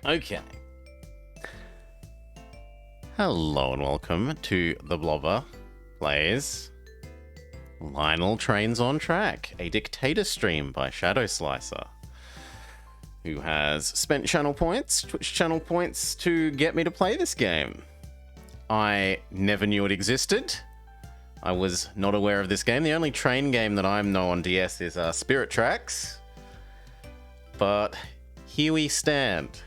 Okay. Hello and welcome to The Blobber Plays Lionel Trains on Track, a Dictator stream by Shadowslicer, who has spent channel points, Twitch channel points, to get me to play this game. I never knew it existed. I was not aware of this game. The only train game that I know on DS is Spirit Tracks. But here we stand.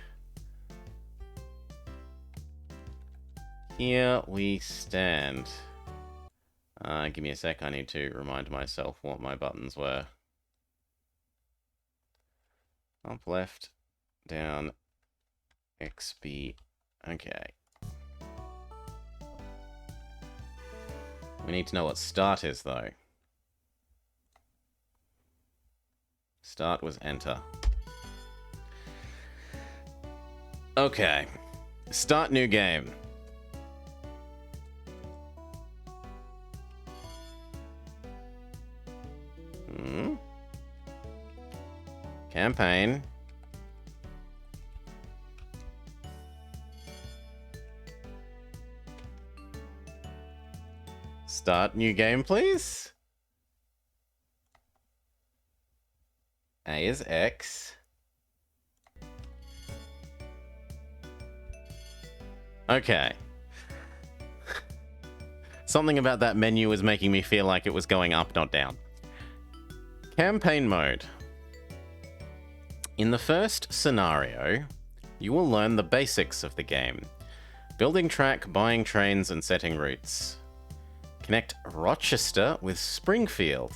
Here we stand. Give me a sec, I need to remind myself what my buttons were. Up, left, down, XB, okay. We need to know what start is, though. Start was enter. Okay. Start new game. Campaign. Start new game, please. A is X. Okay. Something about that menu was making me feel like it was going up, not down. Campaign mode. In the first scenario, you will learn the basics of the game. Building track, buying trains, and setting routes. Connect Rochester with Springfield.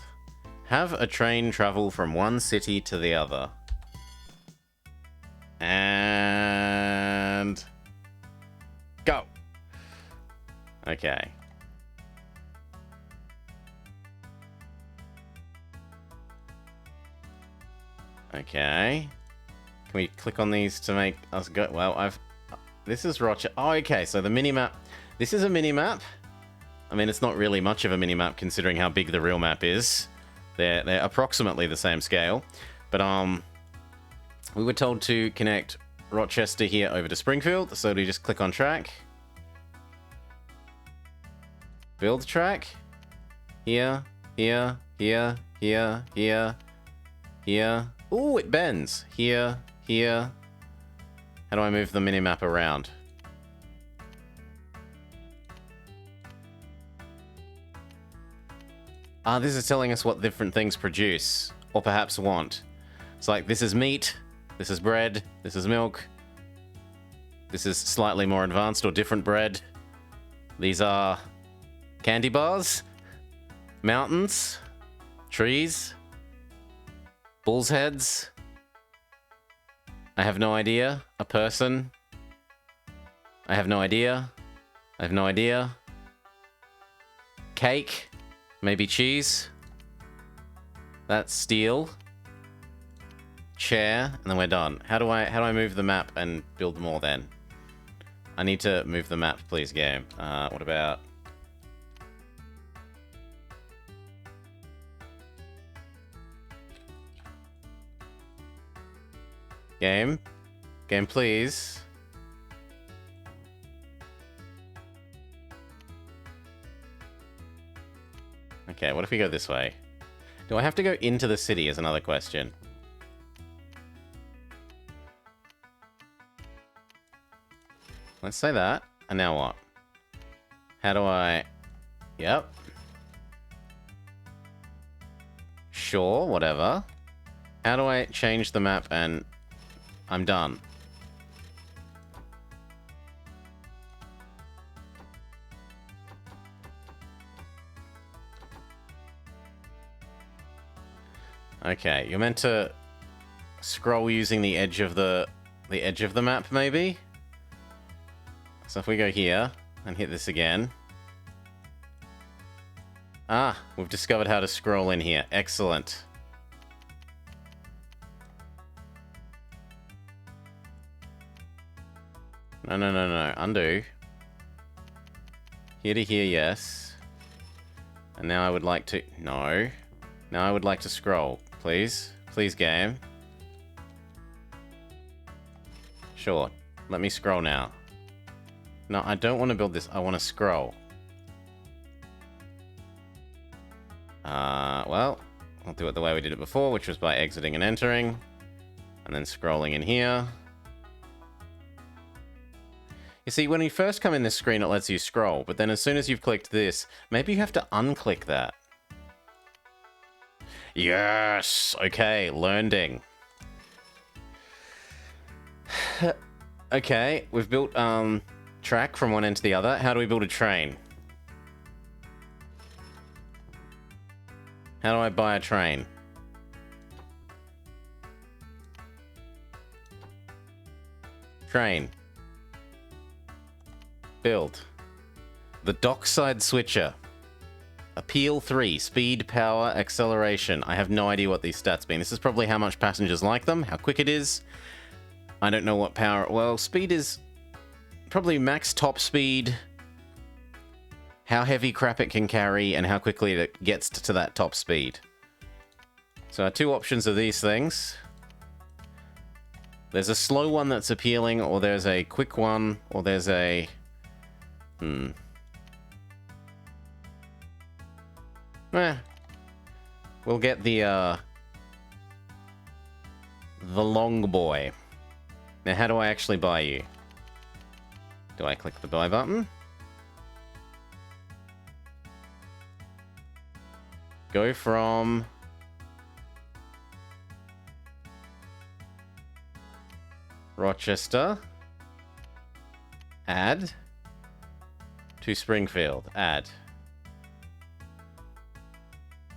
Have a train travel from one city to the other. And... go! Okay. Okay. Can we click on these to make us go? Well, this is Rochester. Oh, okay, so the minimap... this is a minimap. I mean, it's not really much of a minimap considering how big the real map is. They're approximately the same scale. But, we were told to connect Rochester here over to Springfield, so we just click on track. Build track. Here, here, here, here, here, here. Ooh, it bends. Here, here. How do I move the minimap around? Ah, this is telling us what different things produce, or perhaps want. It's like, this is meat, this is bread, this is milk. This is slightly more advanced or different bread. These are candy bars, mountains, trees, bull's heads. I have no idea. A person. I have no idea. I have no idea. Cake. Maybe cheese. That's steel. Chair, and then we're done. How do I move the map and build more then? I need to move the map, please, game. What about... game? Game, please. Okay, what if we go this way? Do I have to go into the city is another question. Let's say that. And now what? How do I... yep. Sure, whatever. How do I change the map and... I'm done. Okay, you're meant to scroll using the edge of the map, maybe? So if we go here and hit this again. Ah, we've discovered how to scroll in here. Excellent. No, no, no, no. Undo. Here to here, yes. And now I would like to... no. Now I would like to scroll, please. Please, game. Sure. Let me scroll now. No, I don't want to build this. I want to scroll. Well, I'll do it the way we did it before, which was by exiting and entering. And then scrolling in here. You see, when you first come in this screen, it lets you scroll. But then as soon as you've clicked this, maybe you have to unclick that. Yes! Okay, learning. Okay, we've built, track from one end to the other. How do we build a train? How do I buy a train? Train. Build. The dockside switcher. Appeal 3. Speed, power, acceleration. I have no idea what these stats mean. This is probably how much passengers like them, how quick it is. I don't know what power... Well, speed is probably max top speed, how heavy crap it can carry, and how quickly it gets to that top speed. So our two options are these things. There's a slow one that's appealing, or there's a quick one, or there's a... We'll get the long boy. Now, how do I actually buy you? Do I click the buy button? Go from... Rochester. Add. To Springfield. Add.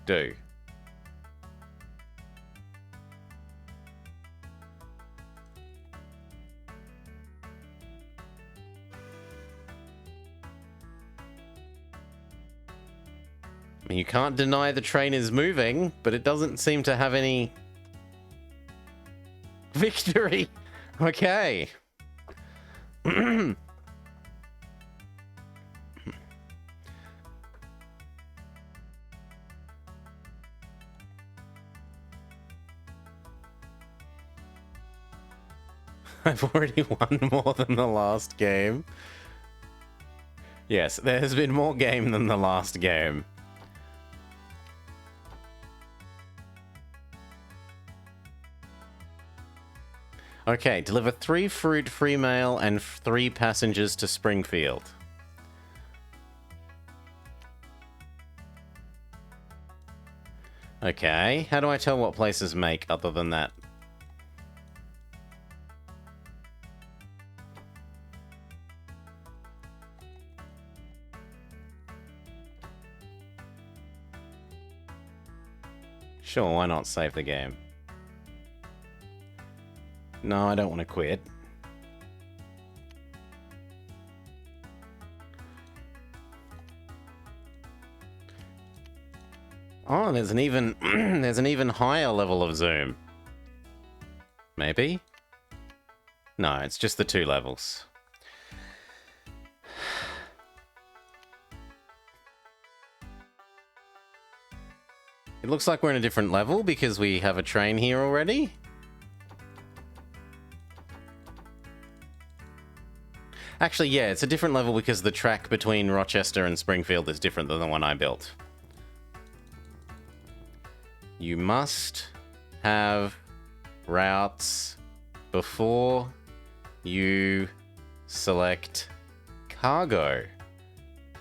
Do. I mean, you can't deny the train is moving, but it doesn't seem to have any victory. Okay. I've already won more than the last game. Yes, there has been more game than the last game. Okay, deliver 3 fruit, free mail, and 3 passengers to Springfield. Okay, how do I tell what places make other than that? Sure, why not save the game? No, I don't want to quit. Oh, there's an even there's an even higher level of zoom. Maybe? No, it's just the 2 levels. It looks like we're in a different level because we have a train here already. Actually, yeah, it's a different level because the track between Rochester and Springfield is different than the one I built. You must have routes before you select cargo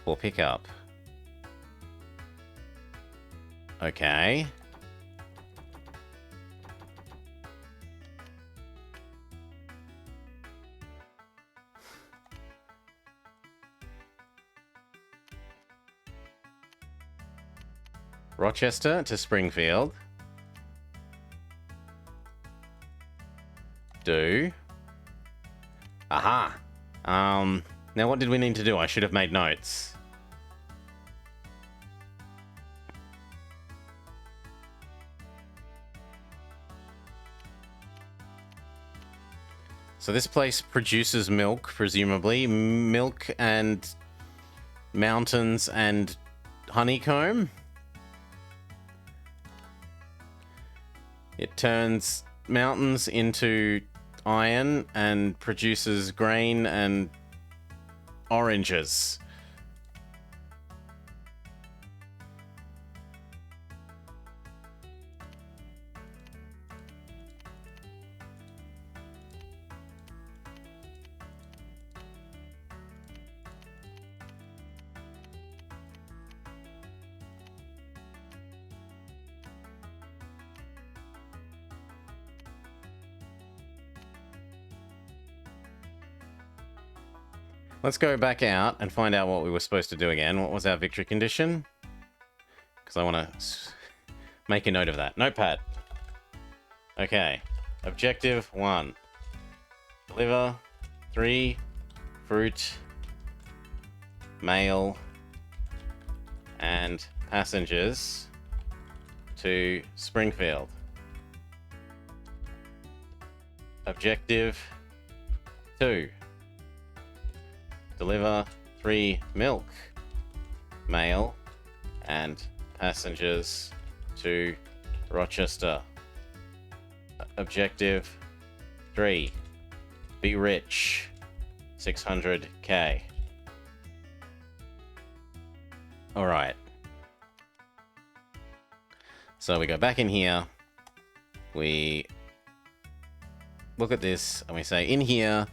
for pickup. Okay. Rochester to Springfield. Do. Aha! Now what did we need to do? I should have made notes. So this place produces milk, presumably. Milk and mountains and honeycomb. It turns mountains into iron and produces grain and oranges. Let's go back out and find out what we were supposed to do again. What was our victory condition? Because I want to make a note of that. Notepad. Okay. Objective 1. Deliver 3 fruit, mail, and passengers to Springfield. Objective 2. Deliver 3 milk, mail, and passengers to Rochester. Objective 3. Be rich. 600k. Alright. So we go back in here. We look at this and we say, in here,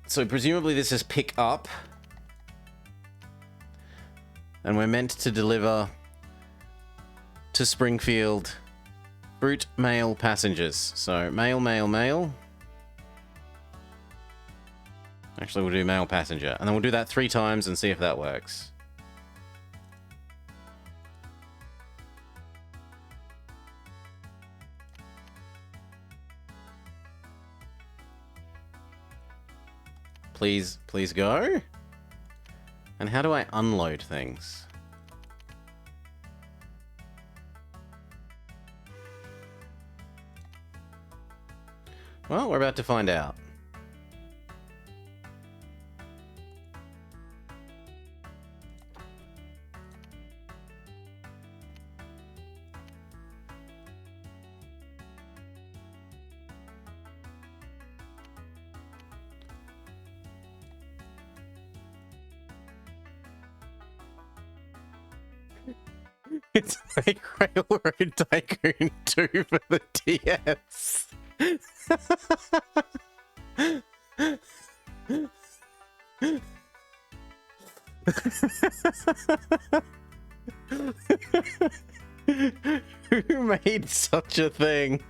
so presumably this is pick up. And we're meant to deliver to Springfield fruit, mail, passengers. So mail, mail, mail. Actually, we'll do mail, passenger. And then we'll do that 3 times and see if that works. Please, please go. And how do I unload things? Well, we're about to find out. It's like Railroad Tycoon 2 for the DS. Who made such a thing?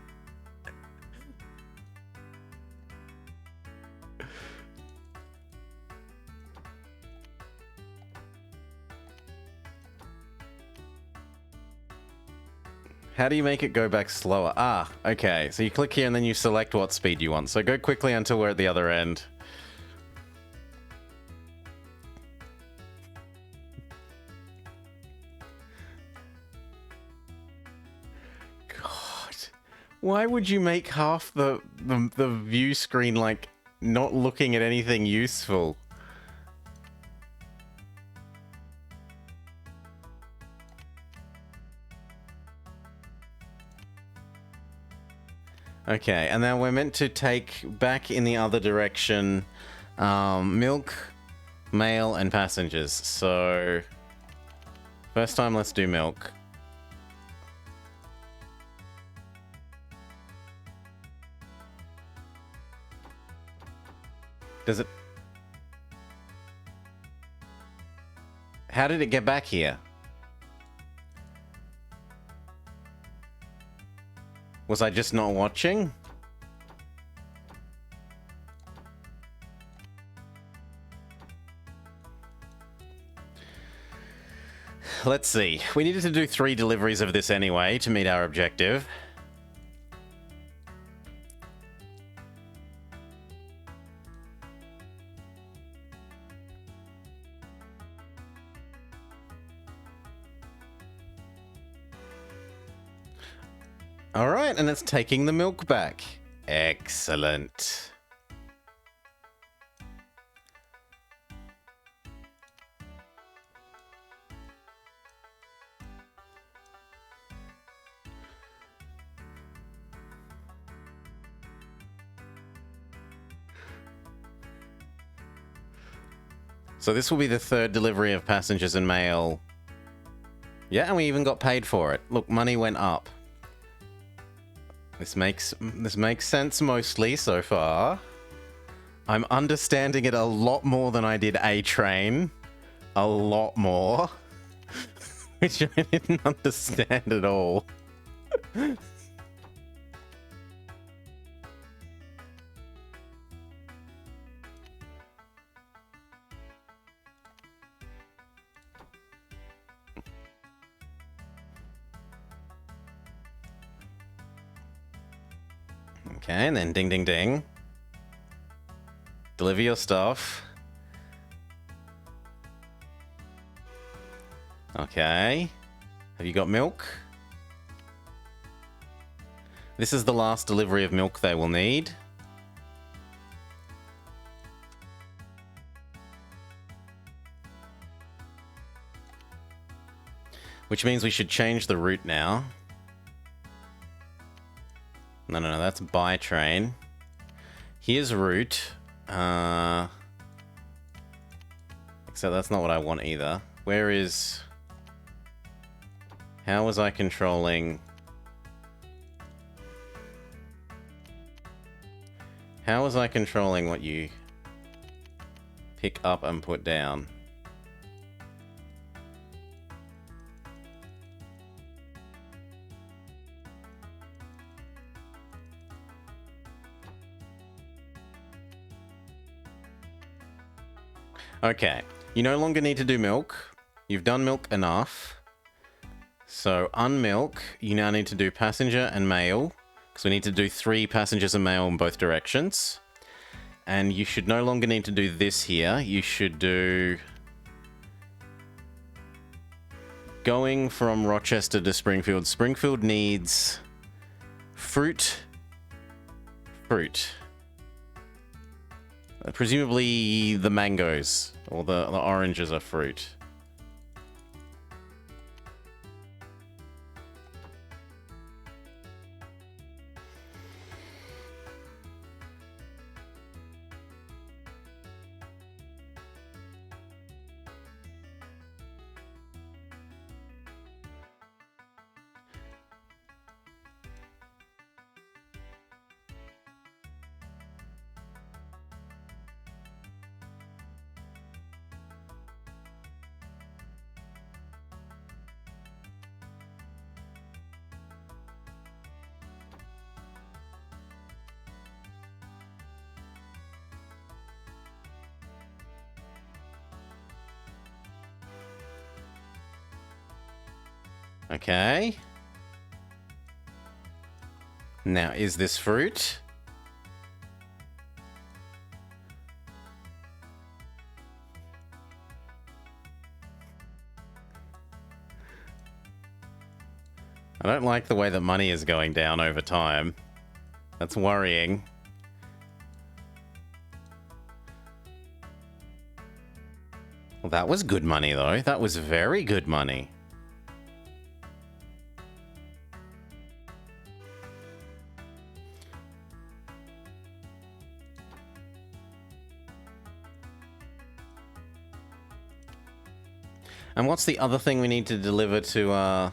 How do you make it go back slower? Ah, okay. So you click here and then you select what speed you want. So go quickly until we're at the other end. God. Why would you make half the view screen like not looking at anything useful? Okay, and now we're meant to take back in the other direction milk, mail, and passengers. So, first time, let's do milk. Does it... How did it get back here? Was I just not watching? Let's see. We needed to do 3 deliveries of this anyway to meet our objective. All right, and it's taking the milk back. Excellent. So this will be the third delivery of passengers and mail. Yeah, and we even got paid for it. Look, money went up. This makes sense mostly so far. I'm understanding it a lot more than I did A-Train. A lot more. Which I didn't understand at all. Okay, and then ding ding ding. Deliver your stuff. Okay. Have you got milk? This is the last delivery of milk they will need. Which means we should change the route now. No, that's by train. Here's route. Except that's not what I want either. Where is... How was I controlling... How was I controlling what you pick up and put down? Okay, you no longer need to do milk. You've done milk enough. So, unmilk, you now need to do passenger and mail. Because we need to do 3 passengers and mail in both directions. And you should no longer need to do this here. You should do... Going from Rochester to Springfield. Springfield needs... Fruit. Presumably the mangoes, or the oranges are fruit. Okay. Now, is this fruit? I don't like the way that money is going down over time. That's worrying. Well, that was good money, though. That was very good money. And what's the other thing we need to deliver to,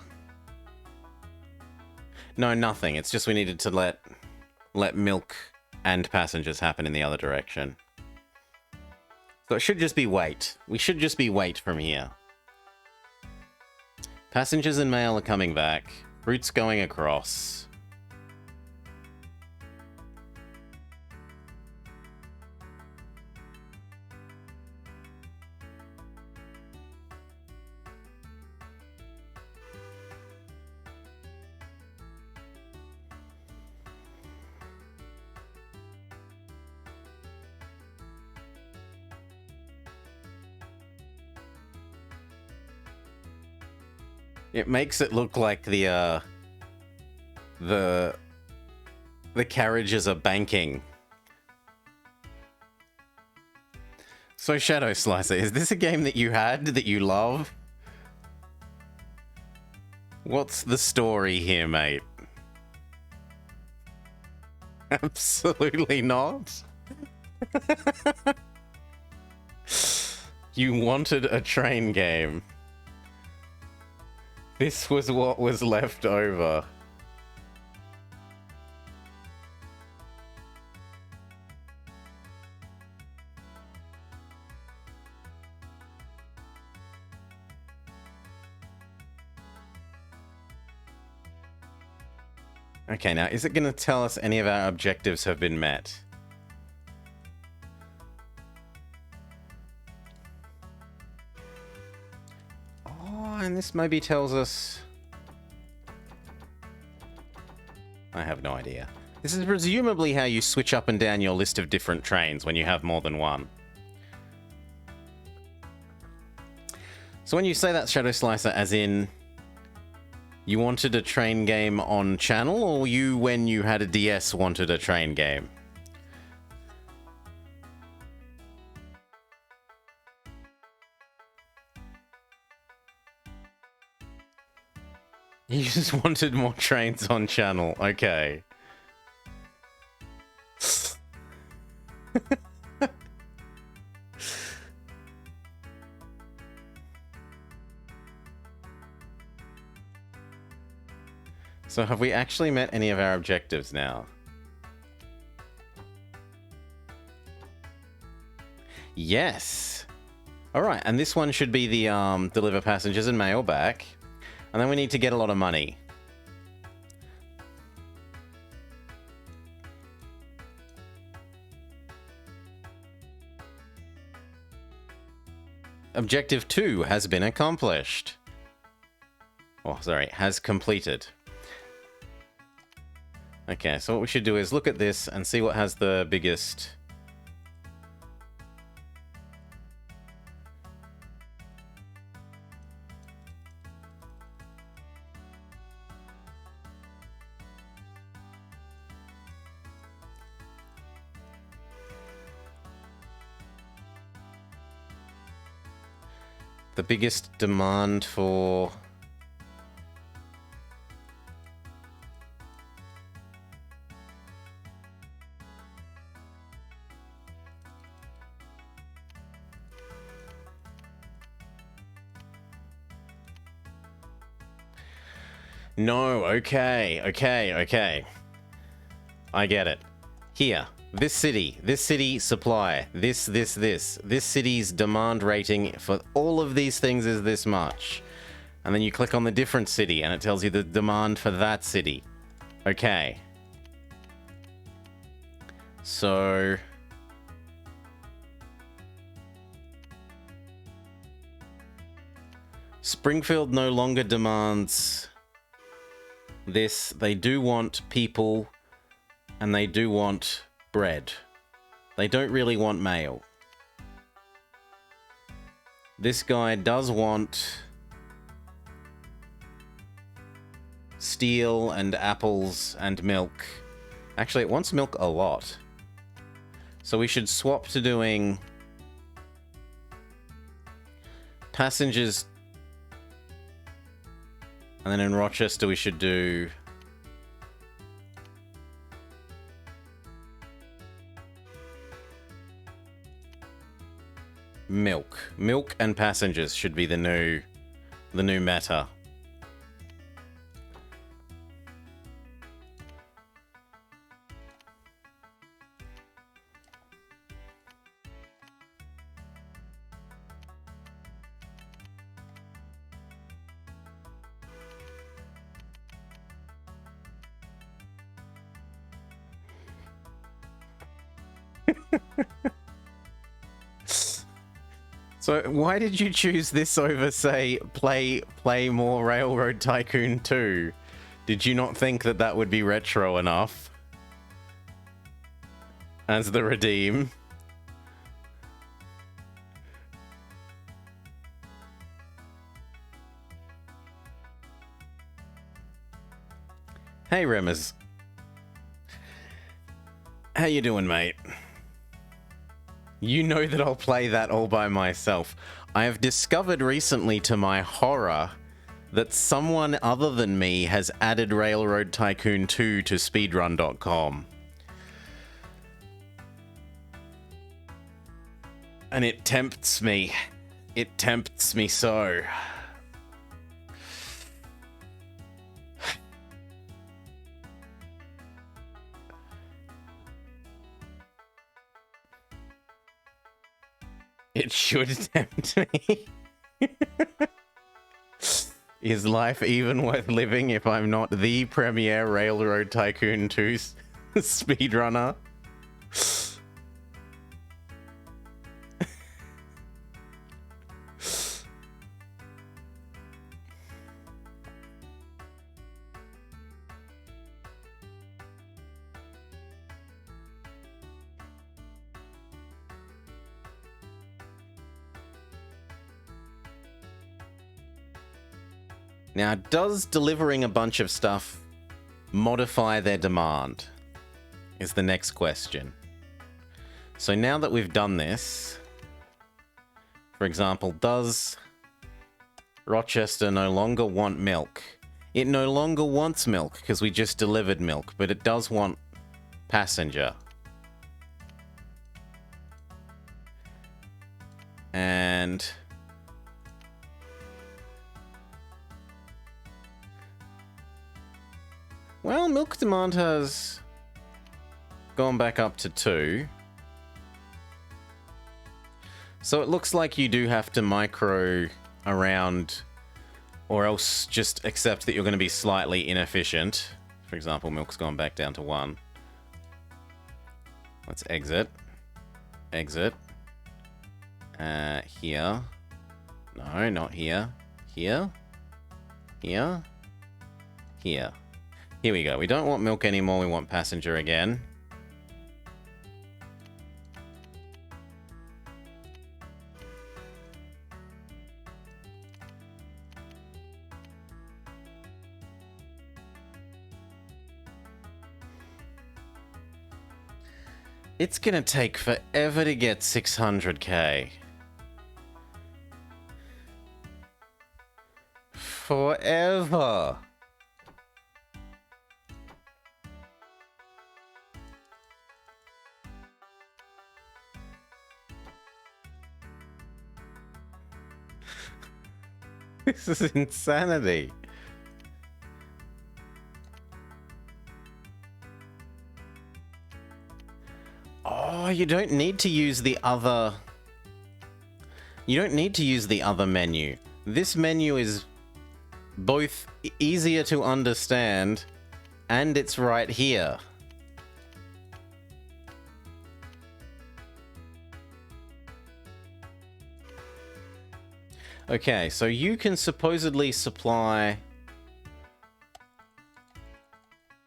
No, nothing. It's just we needed to let milk and passengers happen in the other direction. So it should just be wait. We should just be wait from here. Passengers and mail are coming back. Fruit's going across. It makes it look like the carriages are banking. So Shadowslicer, is this a game that you had, that you love? What's the story here, mate? Absolutely not. You wanted a train game. This was what was left over. Okay, now, is it going to tell us any of our objectives have been met? Oh, and this maybe tells us... I have no idea. This is presumably how you switch up and down your list of different trains when you have more than one. So when you say that, Shadowslicer, as in... You wanted a train game on channel, or you, when you had a DS, wanted a train game? You just wanted more trains on channel. Okay. So have we actually met any of our objectives now? Yes. All right, and this one should be the deliver passengers and mail back. And then we need to get a lot of money. Objective 2 has been accomplished. Oh, sorry, has completed. Okay, so what we should do is look at this and see what has the biggest... the biggest demand for... No, okay. I get it. Here, this city supply, this city's demand rating for all of these things is this much. And then you click on the different city and it tells you the demand for that city. Okay. So... Springfield no longer demands this. They do want people, and they do want bread. They don't really want mail. This guy does want steel and apples and milk. Actually, it wants milk a lot. So we should swap to doing passengers. And then in Rochester, we should do... milk. Milk and passengers should be the new meta. So why did you choose this over, say, play more Railroad Tycoon 2? Did you not think that that would be retro enough? As the redeem? Hey, Remers. How you doing, mate? You know that I'll play that all by myself. I have discovered recently, to my horror, that someone other than me has added Railroad Tycoon 2 to speedrun.com. And it tempts me. It tempts me so. It should tempt me. Is life even worth living if I'm not the premier Railroad Tycoon 2 speedrunner? Now, does delivering a bunch of stuff modify their demand? Is the next question. So now that we've done this, for example, does Rochester no longer want milk? It no longer wants milk because we just delivered milk, but it does want passenger. And well, milk demand has gone back up to 2. So it looks like you do have to micro around, or else just accept that you're going to be slightly inefficient. For example, milk's gone back down to 1. Let's exit. Exit. Here. No, not here. Here. Here. Here. Here we go. We don't want milk anymore. We want passenger again. It's gonna take forever to get 600k. Forever. This is insanity. Oh, you don't need to use the other... You don't need to use the other menu. This menu is both easier to understand and it's right here. Okay, so you can supposedly supply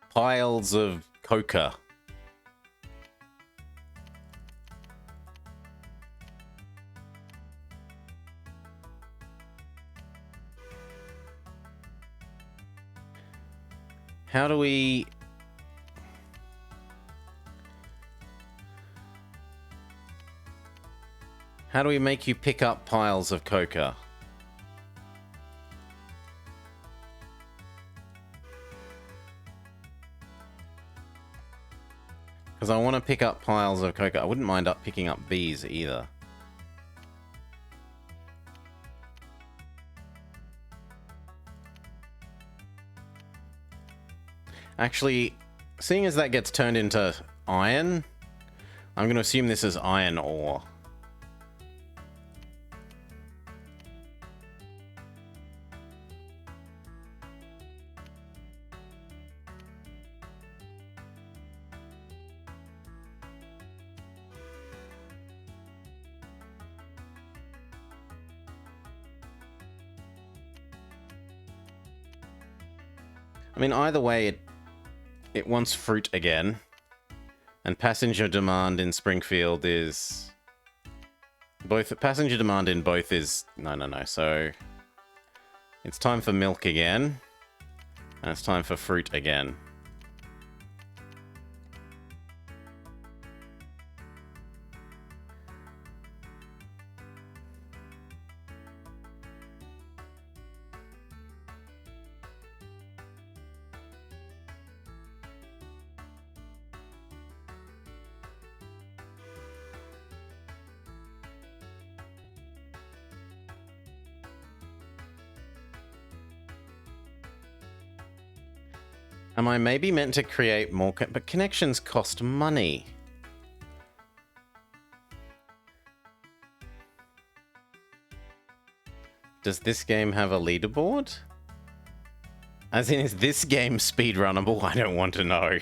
piles of coca. How do we... How do we make you pick up piles of coca? Because I want to pick up piles of coca. I wouldn't mind picking up bees either. Actually, seeing as that gets turned into iron, I'm going to assume this is iron ore. I mean, either way, it wants fruit again. And passenger demand in Springfield is... both passenger demand in both is... No. So... it's time for milk again. And it's time for fruit again. Am I maybe meant to create more... but connections cost money. Does this game have a leaderboard? As in, is this game speedrunnable? I don't want to know.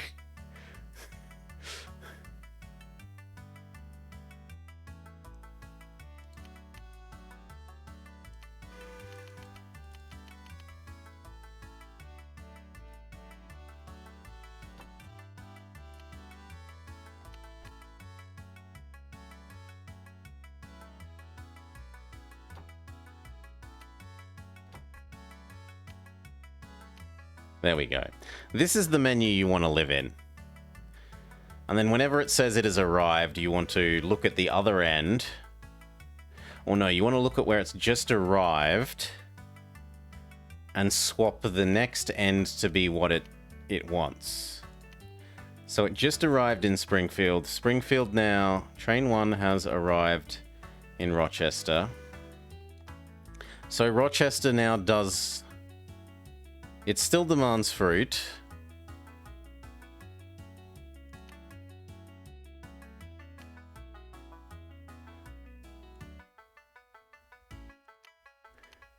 There we go. This is the menu you want to live in. And then whenever it says it has arrived, you want to look at the other end. Or no, you want to look at where it's just arrived and swap the next end to be what it wants. So it just arrived in Springfield. Springfield now, train 1 has arrived in Rochester. So Rochester now does... it still demands fruit.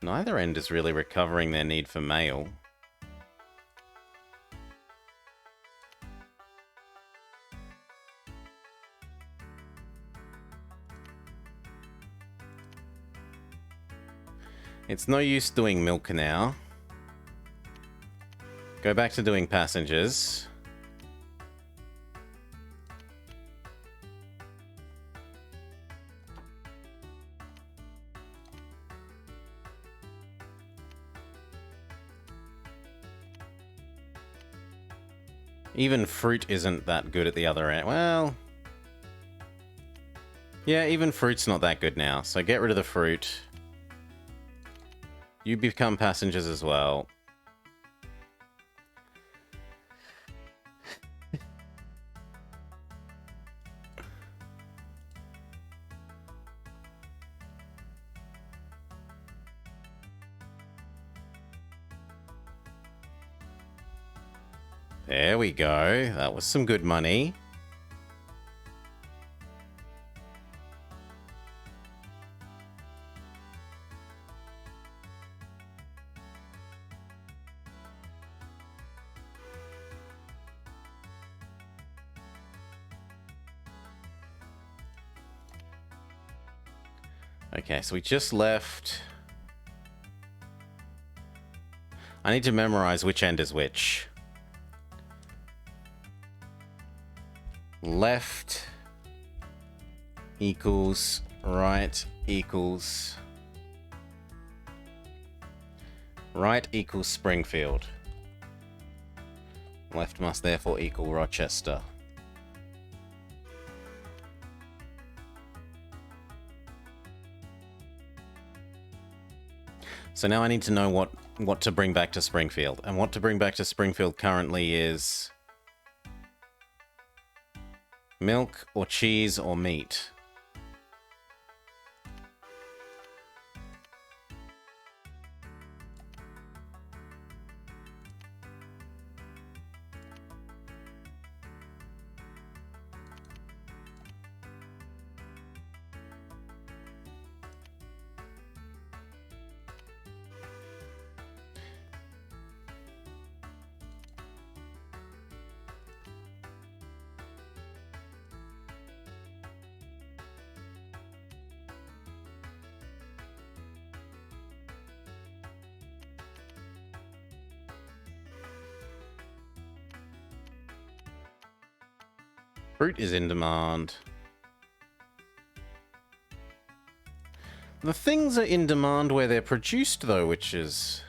Neither end is really recovering their need for mail. It's no use doing milk now. Go back to doing passengers. Even fruit isn't that good at the other end. Well... yeah, even fruit's not that good now, so get rid of the fruit. You become passengers as well. There we go. That was some good money. Okay, so we just left. I need to memorize which end is which. Left equals right equals Springfield. Left must therefore equal Rochester. So now I need to know what to bring back to Springfield. And what to bring back to Springfield currently is milk or cheese or meat. Fruit is in demand. The things are in demand where they're produced, though, which is...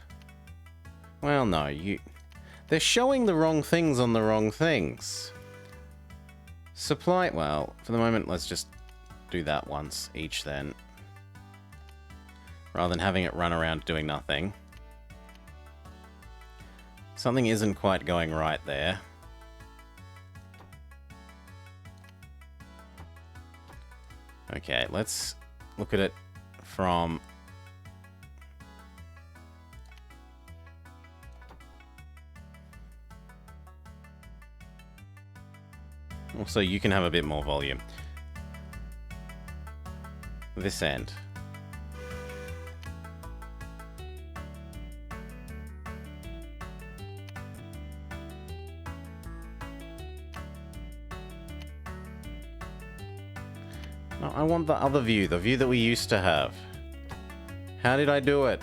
well, no, they're showing the wrong things on the wrong things. Supply... well, for the moment, let's just do that once each, then. Rather than having it run around doing nothing. Something isn't quite going right there. Okay, let's look at it from... Also, you can have a bit more volume. This end. No, I want the other view, the view that we used to have. How did I do it?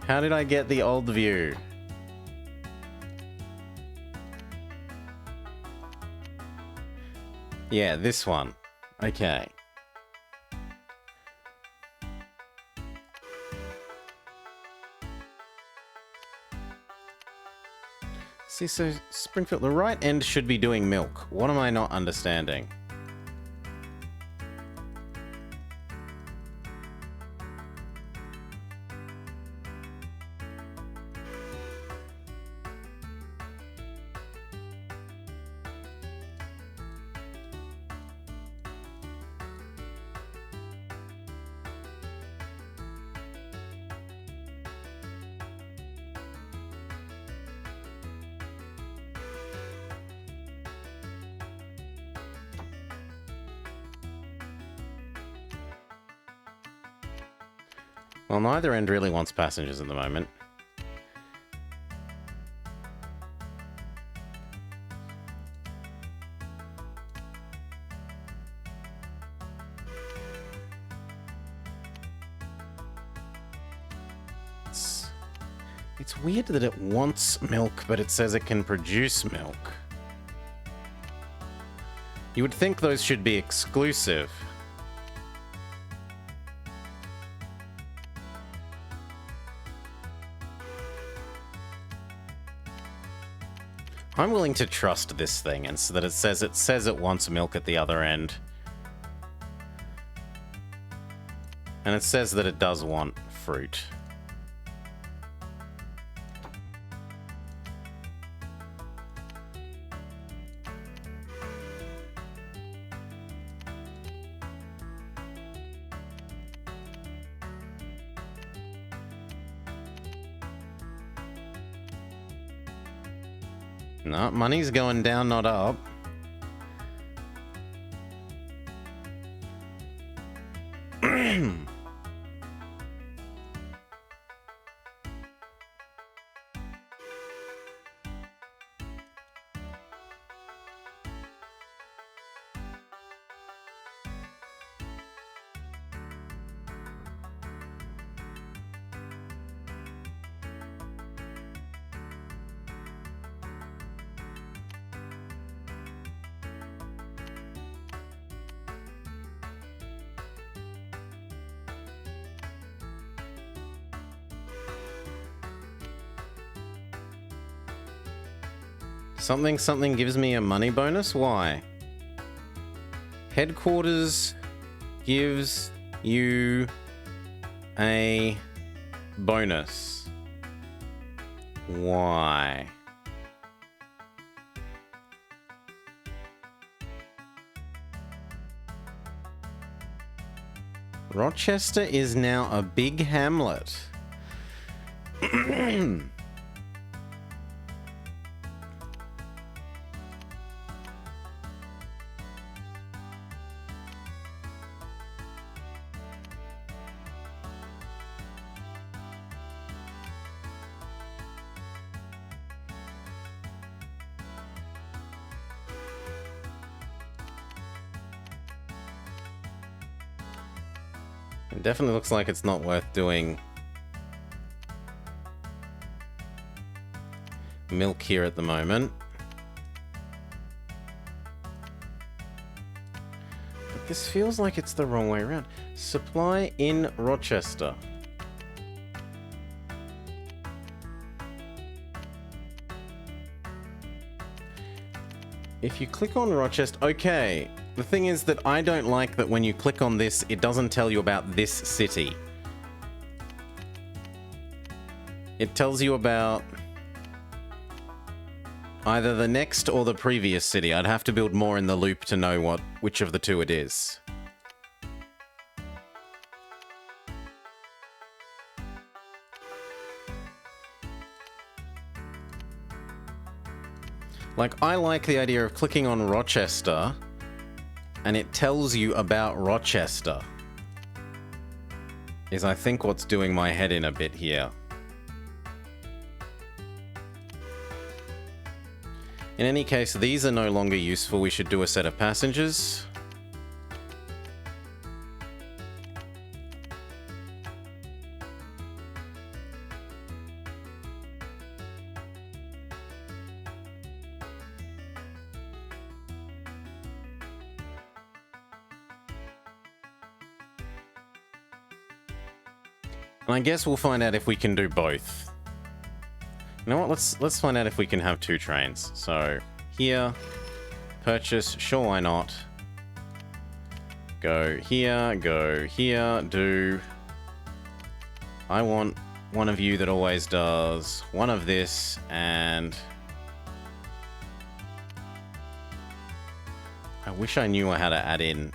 How did I get the old view? Yeah, this one. Okay. See, so Springfield, the right end should be doing milk. What am I not understanding? Well, neither end really wants passengers at the moment. It's weird that it wants milk, but it says it can produce milk. You would think those should be exclusive. I'm willing to trust this thing, and so that it says it wants milk at the other end. And it says that it does want fruit. No, money's going down, not up. Something gives me a money bonus? Why? Headquarters gives you a bonus. Why? Rochester is now a big hamlet. It definitely looks like it's not worth doing milk here at the moment. But this feels like it's the wrong way around. Supply in Rochester. If you click on Rochester, okay. The thing is that I don't like that when you click on this, it doesn't tell you about this city. It tells you about either the next or the previous city. I'd have to build more in the loop to know which of the two it is. Like, I like the idea of clicking on Rochester and it tells you about Rochester. Is I think what's doing my head in a bit here. In any case, these are no longer useful. We should do a set of passengers. And I guess we'll find out if we can do both. You know what? Let's find out if we can have 2 trains. So here, purchase, sure, why not? Go here, do. I want one of you that always does one of this, and I wish I knew how to add in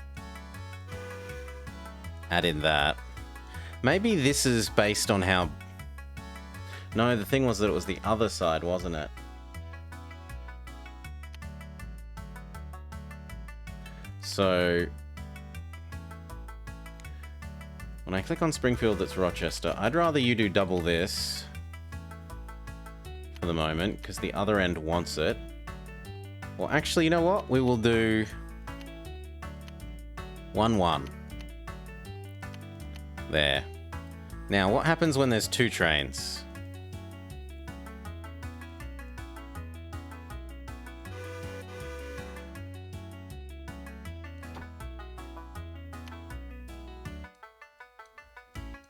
that. Maybe this is based on how... No, the thing was that it was the other side, wasn't it? So... when I click on Springfield, that's Rochester. I'd rather you do double this for the moment, because the other end wants it. Well, actually, you know what? We will do 1-1. There. Now, what happens when there's 2 trains?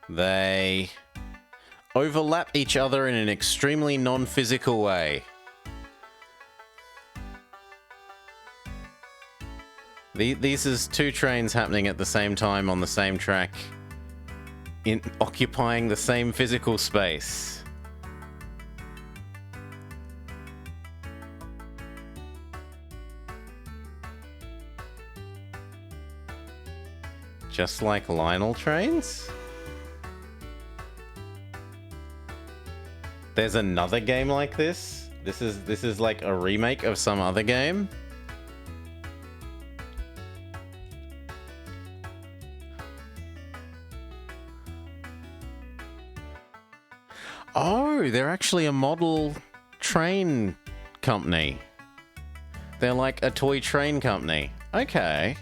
They overlap each other in an extremely non-physical way. These is 2 trains happening at the same time on the same track, occupying the same physical space. Just like Lionel trains? There's another game like this? This is like a remake of some other game? Oh, they're actually a model train company. They're like a toy train company. Okay.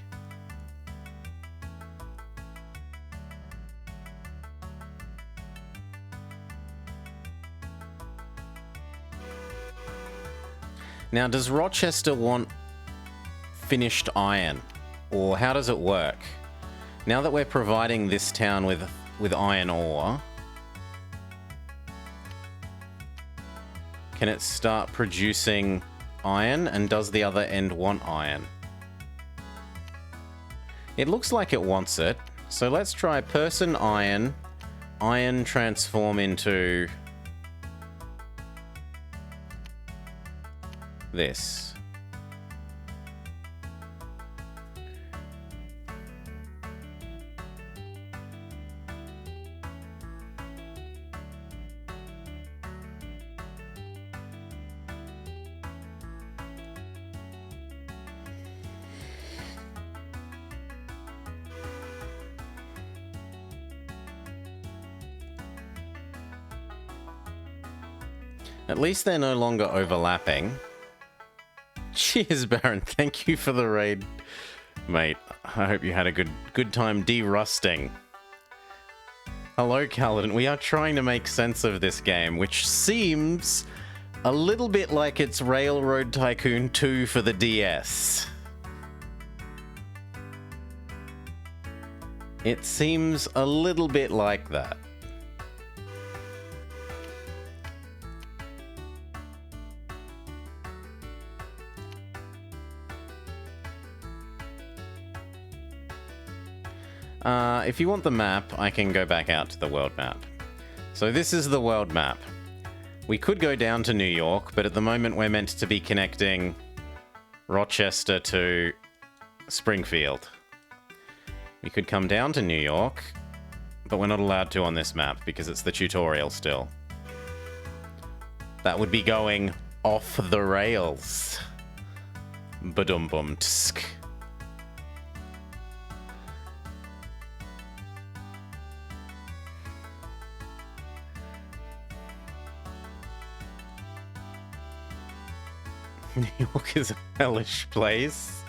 Now, does Rochester want finished iron? Or how does it work? Now that we're providing this town with iron ore, can it start producing iron? And does the other end want iron? It looks like it wants it. So let's try person iron. Iron transform into this. At least they're no longer overlapping. Cheers, Baron. Thank you for the raid, mate. I hope you had a good time de-rusting. Hello, Kaladin. We are trying to make sense of this game, which seems a little bit like it's Railroad Tycoon 2 for the DS. It seems a little bit like that. If you want the map, I can go back out to the world map. So this is the world map. We could go down to New York, but at the moment we're meant to be connecting Rochester to Springfield. We could come down to New York, but we're not allowed to on this map because it's the tutorial still. That would be going off the rails. Badum-bum-tsk. New York is a hellish place.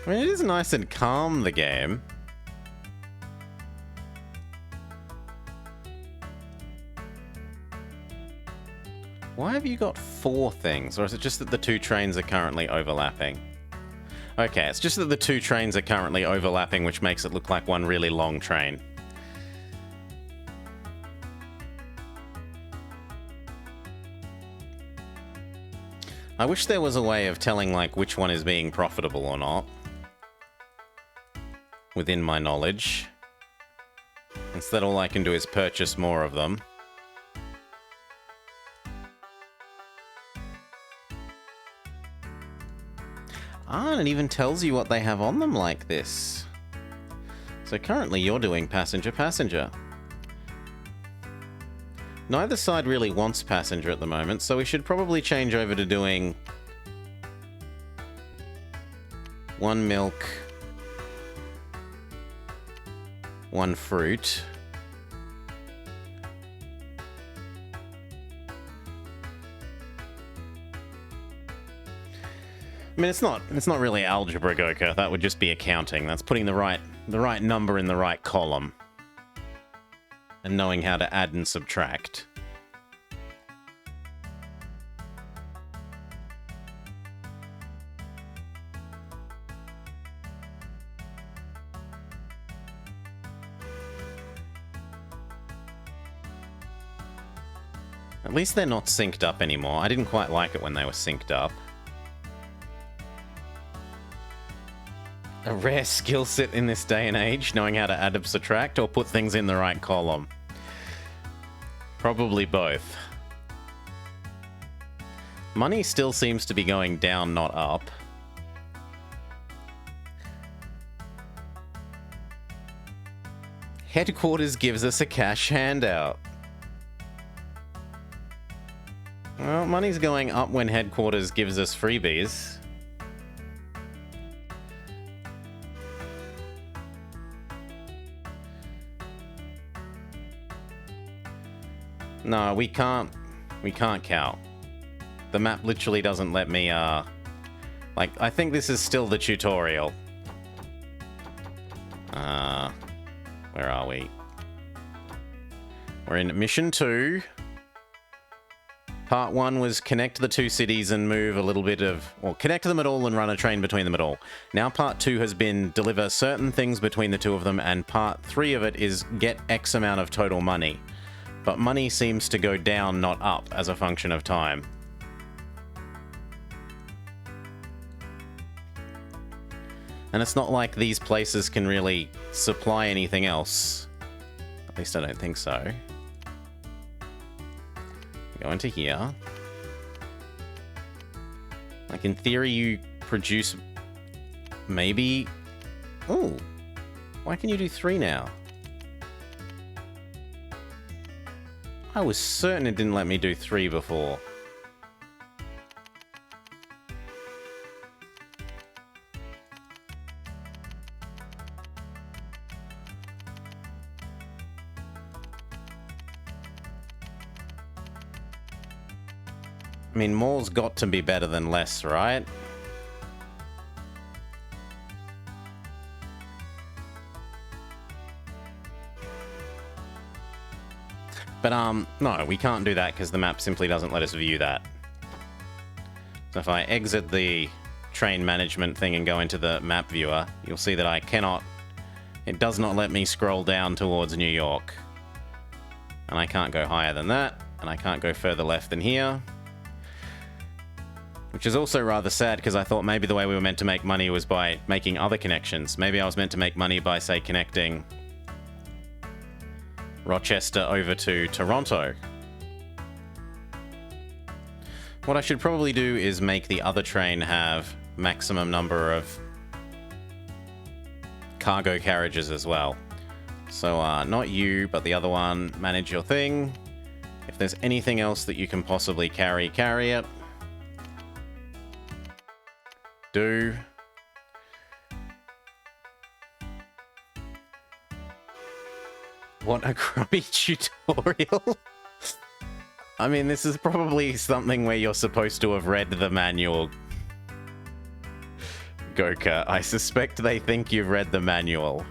I mean, it is nice and calm, the game. Why have you got 4 things? Or is it just that the 2 trains are currently overlapping? Okay, it's just that the 2 trains are currently overlapping, which makes it look like one really long train. I wish there was a way of telling, like, which one is being profitable or not. Within my knowledge. Instead, all I can do is purchase more of them. Ah, and it even tells you what they have on them like this. So currently you're doing passenger-passenger. Neither side really wants passenger at the moment, so we should probably change over to doing 1 milk, 1 fruit. I mean, it's not really algebra, Goka. That would just be accounting. That's putting the right number in the right column. And knowing how to add and subtract. At least they're not synced up anymore. I didn't quite like it when they were synced up. A rare skill set in this day and age, knowing how to add and subtract or put things in the right column. Probably both. Money still seems to be going down, not up. Headquarters gives us a cash handout. Well, money's going up when Headquarters gives us freebies. No, we can't count. The map literally doesn't let me, like, I think this is still the tutorial. Where are we? We're in Mission 2. Part 1 was connect the 2 cities and move a little bit of... Or connect them at all and run a train between them at all. Now Part 2 has been deliver certain things between the 2 of them, and Part 3 of it is get X amount of total money. But money seems to go down, not up, as a function of time. And it's not like these places can really supply anything else. At least I don't think so. Go into here. Like, in theory, you produce... Maybe... Oh! Why can you do 3 now? I was certain it didn't let me do 3 before. I mean, more's got to be better than less, right? But, no, we can't do that because the map simply doesn't let us view that. So if I exit the train management thing and go into the map viewer, you'll see that I cannot... It does not let me scroll down towards New York. And I can't go higher than that, and I can't go further left than here. Which is also rather sad, because I thought maybe the way we were meant to make money was by making other connections. Maybe I was meant to make money by, say, connecting Rochester over to Toronto. What I should probably do is make the other train have maximum number of cargo carriages as well. So, not you, but the other one. Manage your thing. If there's anything else that you can possibly carry, carry it. Do. What a crummy tutorial. I mean, this is probably something where you're supposed to have read the manual. Goka, I suspect they think you've read the manual.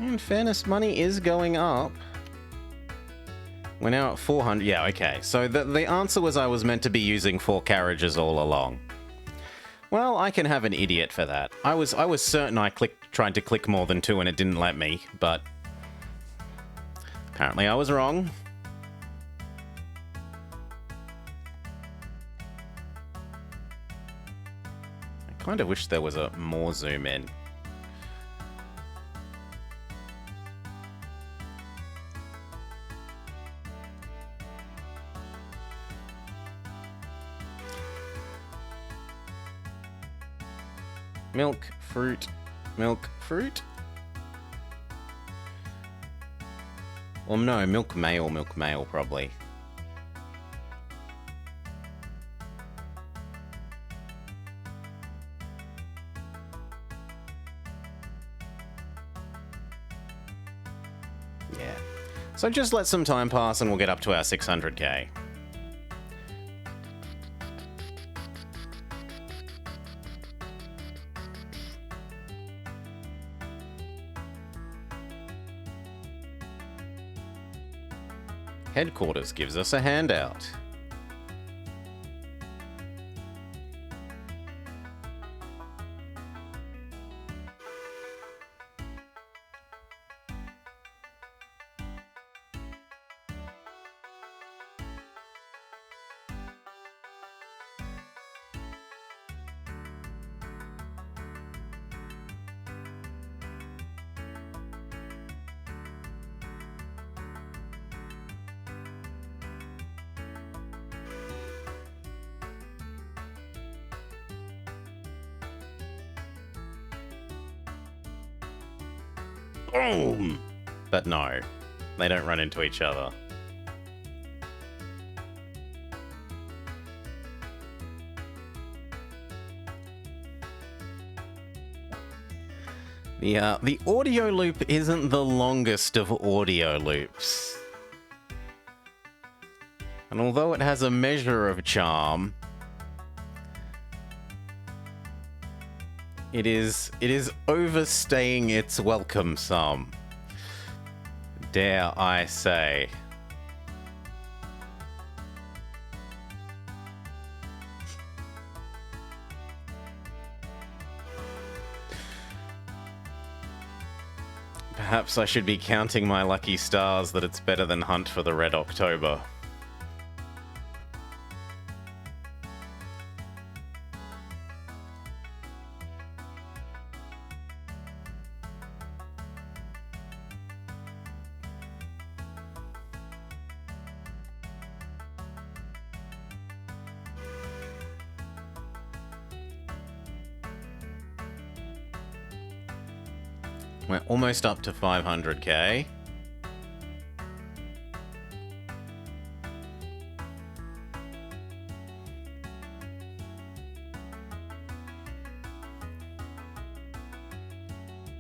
In fairness, money is going up. We're now at 400. Yeah, okay. So the answer was I was meant to be using 4 carriages all along. Well, I can have an idiot for that. I was certain I tried to click more than 2 and it didn't let me, but apparently I was wrong. I kind of wish there was a more zoom in. Milk, fruit, milk, fruit? Well, no, milk mail, probably. Yeah. So just let some time pass and we'll get up to our 600k. Headquarters gives us a handout. Boom! But no, they don't run into each other. The audio loop isn't the longest of audio loops. And although it has a measure of charm, it is overstaying its welcome some, dare I say. Perhaps I should be counting my lucky stars that it's better than Hunt for the Red October. We're almost up to 500k.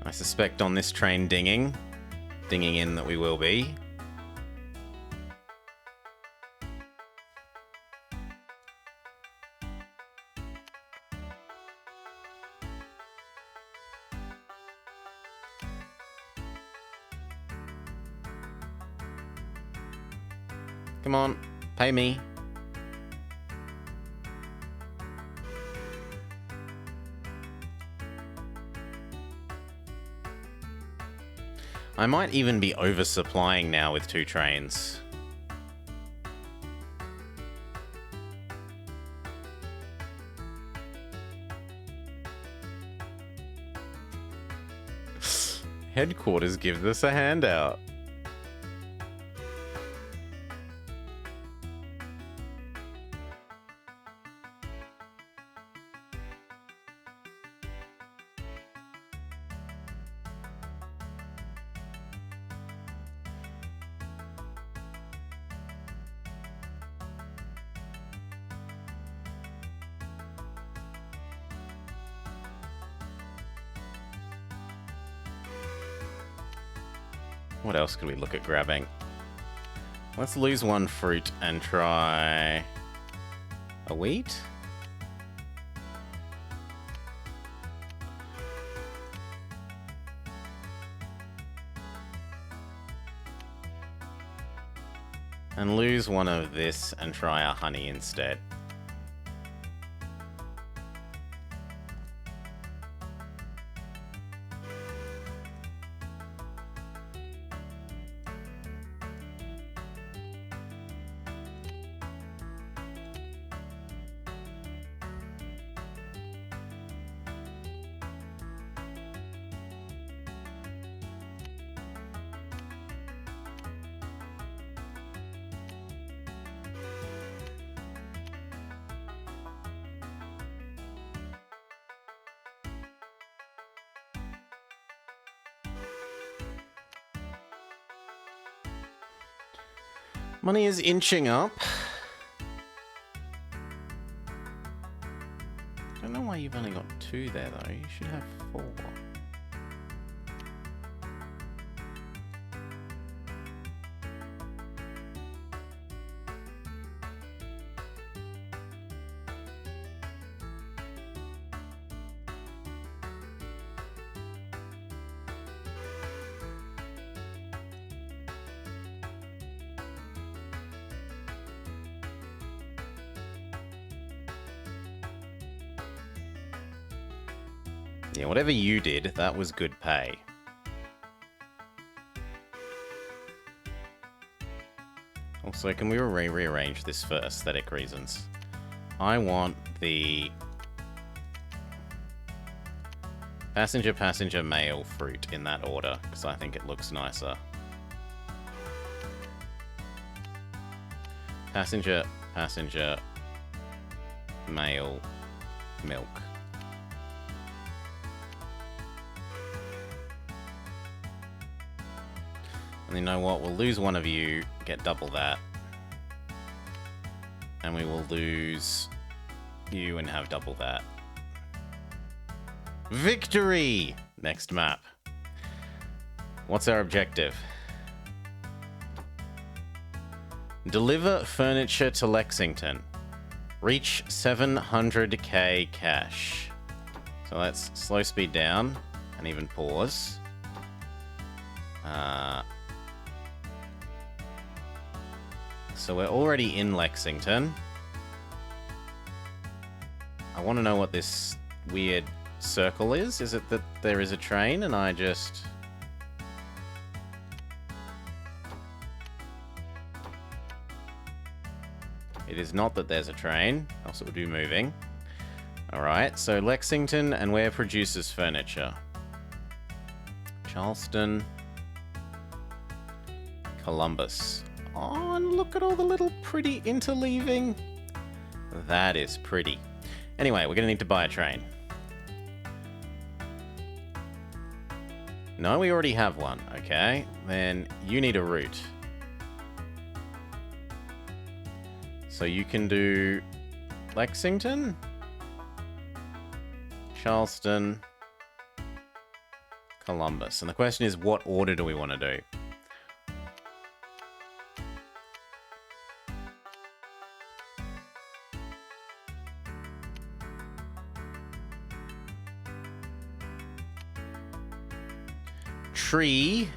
I suspect on this train dinging in that we will be. Come on, pay me. I might even be oversupplying now with 2 trains. Headquarters gives us a handout. What else could we look at grabbing? Let's lose one fruit and try a wheat. And lose one of this and try a honey instead. Money is inching up. I don't know why you've only got 2 there, though. You should have 4. Yeah, whatever you did, that was good pay. Also, can we rearrange this for aesthetic reasons? I want the passenger, mail, fruit in that order, because I think it looks nicer. Passenger, mail, milk. And you know what? We'll lose one of you, get double that. And we will lose you and have double that. Victory! Next map. What's our objective? Deliver furniture to Lexington. Reach 700k cash. So let's slow speed down and even pause. So we're already in Lexington. I want to know what this weird circle is. Is it that there is a train and I just... It is not that there's a train, else it would be moving. Alright, so Lexington, and where produces furniture? Charleston. Columbus. Oh, and look at all the little pretty interleaving. That is pretty. Anyway, we're going to need to buy a train. No, we already have one. Okay, then you need a route. So you can do Lexington, Charleston, Columbus. And the question is, what order do we want to do? Tree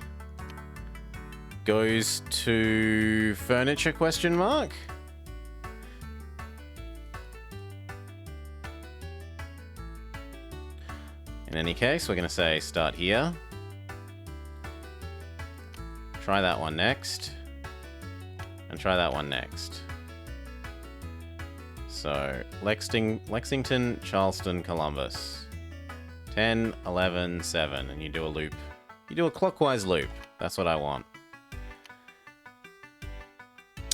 goes to furniture, question mark? In any case, we're going to say start here. Try that one next. And try that one next. So, Lexington, Charleston, Columbus. 10, 11, 7. And you do a loop You do a clockwise loop. That's what I want.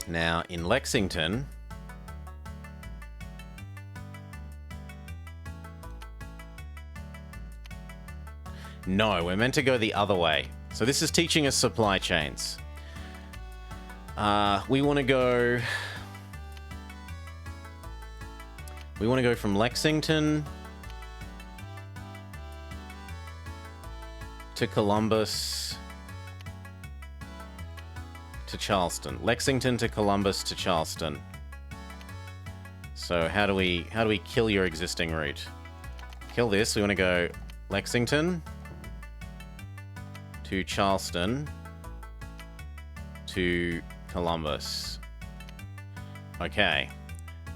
Now, in Lexington... No, we're meant to go the other way. So this is teaching us supply chains. We want to go... We want to go from Lexington to Columbus to Charleston. Lexington to Columbus to Charleston. So how do we kill your existing route? Kill this. We want to go Lexington to Charleston to Columbus. Okay.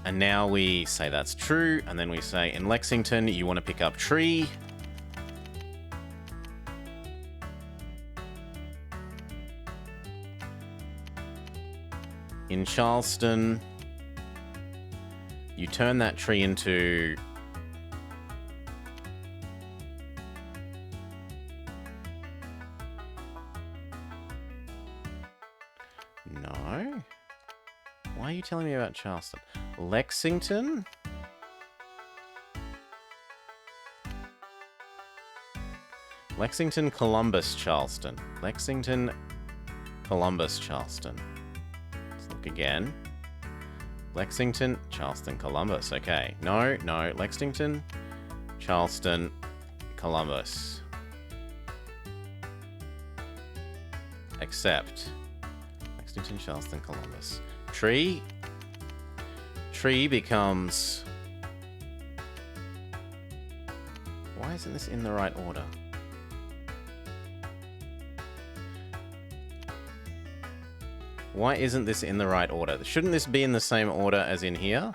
And now we say that's true, and then we say in Lexington you want to pick up tree. In Charleston, you turn that tree into... No? Why are you telling me about Charleston? Lexington? Lexington, Columbus, Charleston. Lexington, Columbus, Charleston. Let's look again. Lexington, Charleston, Columbus. Okay. No. Lexington, Charleston, Columbus. Accept. Lexington, Charleston, Columbus. Tree becomes... Why isn't this in the right order? Why isn't this in the right order? Shouldn't this be in the same order as in here?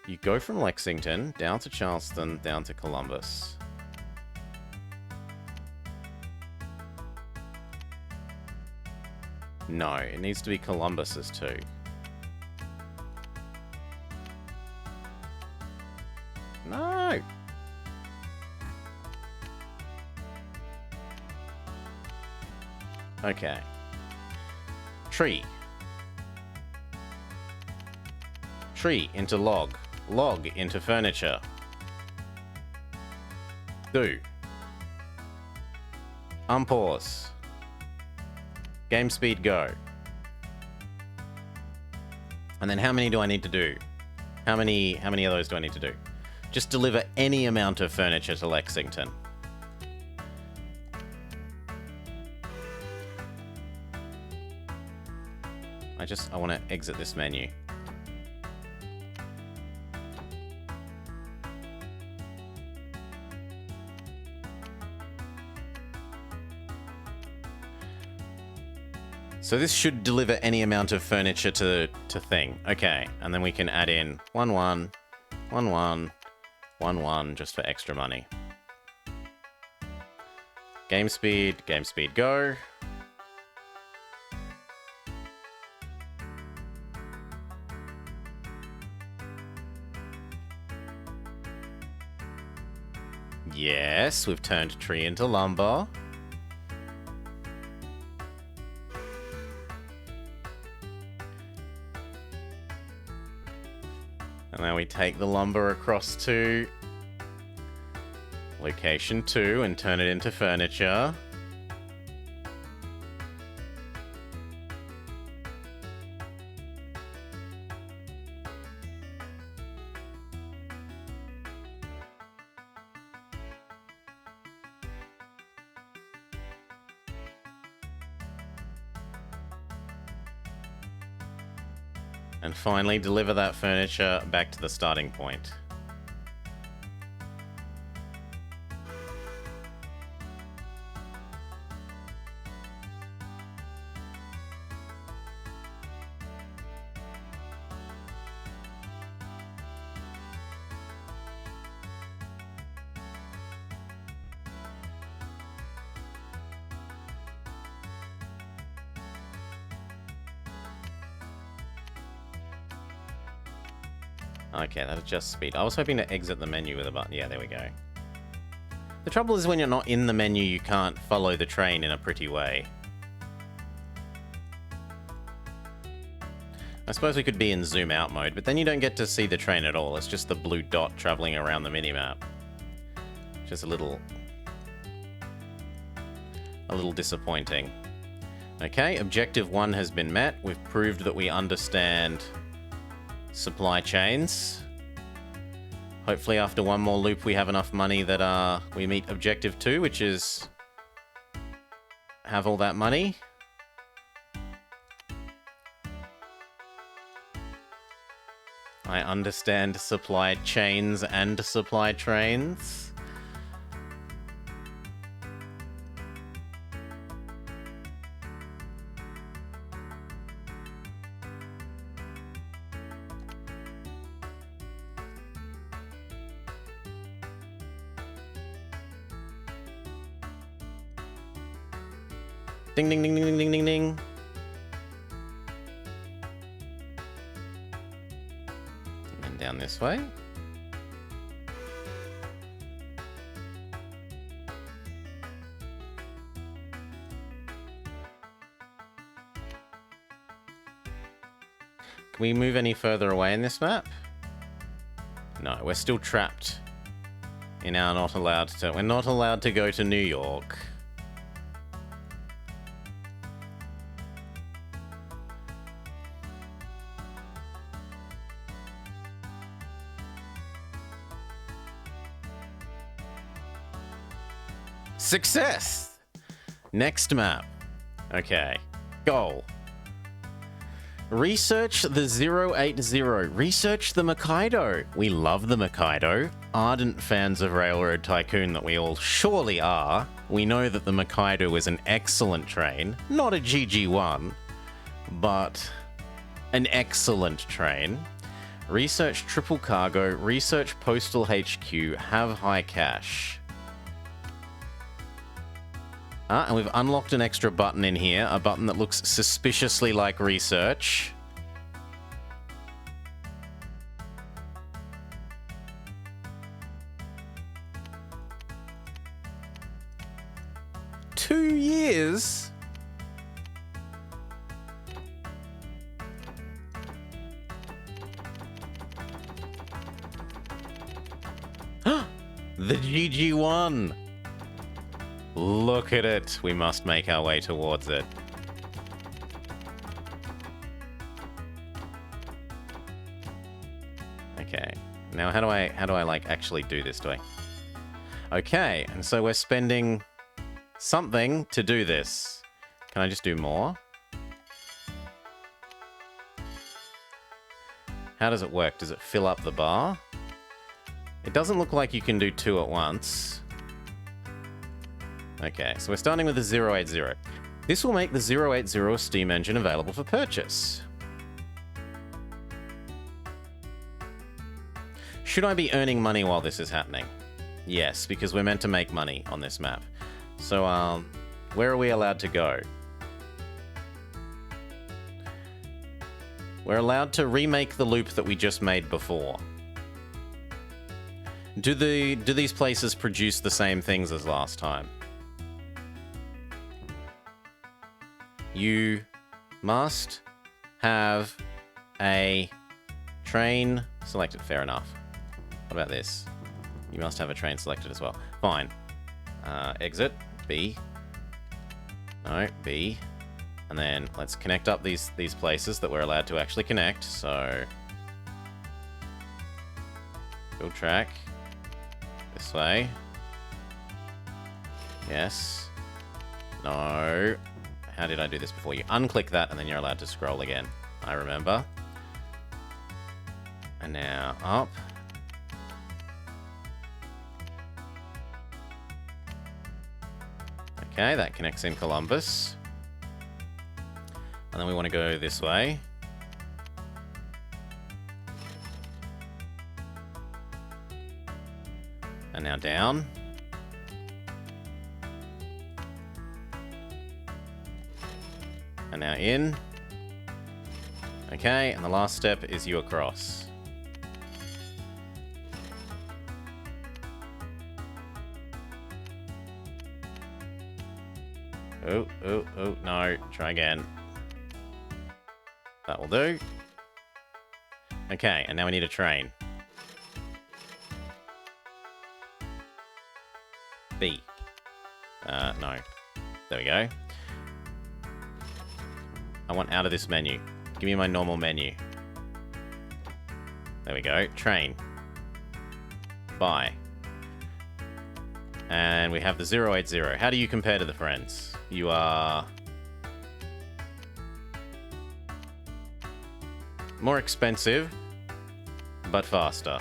You go from Lexington, down to Charleston, down to Columbus. No, it needs to be Columbus's too. No! Okay. Tree. Tree into log. Log into furniture. Do. Unpause. Game speed go. And then how many do I need to do? How many of those do I need to do? Just deliver any amount of furniture to Lexington. I want to exit this menu. So this should deliver any amount of furniture to thing. Okay, and then we can add in 1 1 1 1 1 1 just for extra money. Game speed go. Yes, we've turned tree into lumber. And now we take the lumber across to location 2 and turn it into furniture. And finally, deliver that furniture back to the starting point. Okay, that adjusts speed. I was hoping to exit the menu with a button. Yeah, there we go. The trouble is when you're not in the menu, you can't follow the train in a pretty way. I suppose we could be in zoom out mode, but then you don't get to see the train at all. It's just the blue dot traveling around the minimap. Just a little disappointing. Okay, objective 1 has been met. We've proved that we understand supply chains. Hopefully after one more loop we have enough money that we meet objective 2, which is have all that money. I understand supply chains and supply trains. Ding, ding, ding, ding, ding, ding, ding, ding. And then down this way. Can we move any further away in this map? No, we're still trapped in our not allowed to... We're not allowed to go to New York. Success! Next map. Okay. Goal. Research the 080. Research the Mikado. We love the Mikado. Ardent fans of Railroad Tycoon that we all surely are. We know that the Mikado is an excellent train. Not a GG1, but an excellent train. Research triple cargo. Research postal HQ. Have high cash. And we've unlocked an extra button in here, a button that looks suspiciously like research. Two years? The GG1! Look at it. We must make our way towards it. Okay. Now how do I like actually do this? Do I? Okay, and so we're spending something to do this. Can I just do more? How does it work? Does it fill up the bar? It doesn't look like you can do two at once. Okay, so we're starting with the 080. This will make the 080 steam engine available for purchase. Should I be earning money while this is happening? Yes, because we're meant to make money on this map. So, where are we allowed to go? We're allowed to remake the loop that we just made before. Do these places produce the same things as last time? You must have a train selected. Fair enough. What about this? You must have a train selected as well. Fine. Exit. B. No, B. And then let's connect up these places that we're allowed to actually connect. So, build track. This way. Yes. No. How did I do this before? You unclick that and then you're allowed to scroll again. I remember. And now up. Okay, that connects in Columbus. And then we want to go this way. And now down. And now in. Okay, and the last step is you across. Oh, oh, oh, no. Try again. That will do. Okay, and now we need a train. B. No. There we go. I want out of this menu. Give me my normal menu. There we go. Train. Buy. And we have the 080. How do you compare to the friends? You are... more expensive, but faster.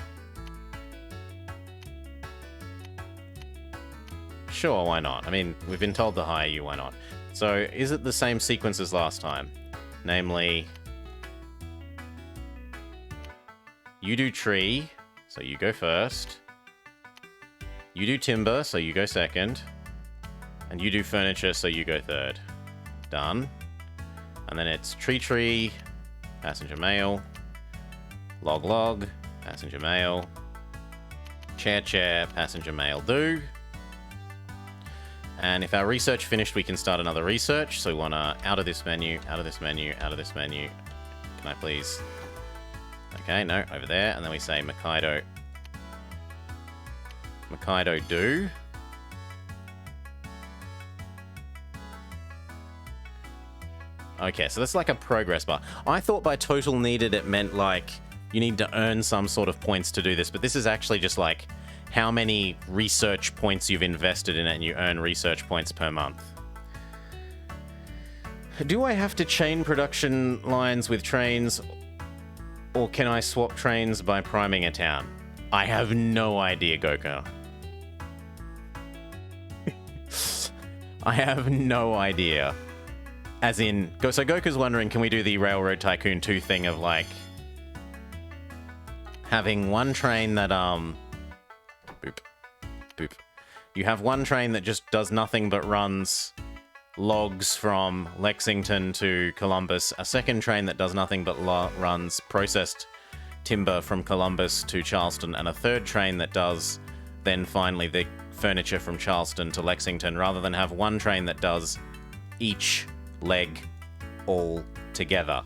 Sure, why not? I mean, we've been told to hire you, why not? So, is it the same sequence as last time? Namely, you do tree, so you go first. You do timber, so you go second. And you do furniture, so you go third. Done. And then it's tree, passenger mail, log, passenger mail, chair, passenger mail, do. And if our research finished, we can start another research. So we want to out of this menu, out of this menu, out of this menu. Can I please? Okay, no, over there. And then we say Makaido do. Okay, so that's like a progress bar. I thought by total needed it meant like you need to earn some sort of points to do this, but this is actually just like how many research points you've invested in it, and you earn research points per month. Do I have to chain production lines with trains, or can I swap trains by priming a town? I have no idea, Goku. I have no idea. As in, so Goku's wondering, can we do the Railroad Tycoon 2 thing of like having one train that boop. You have one train that just does nothing but runs logs from Lexington to Columbus, a second train that does nothing but runs processed timber from Columbus to Charleston, and a third train that does then finally the furniture from Charleston to Lexington, rather than have one train that does each leg all together.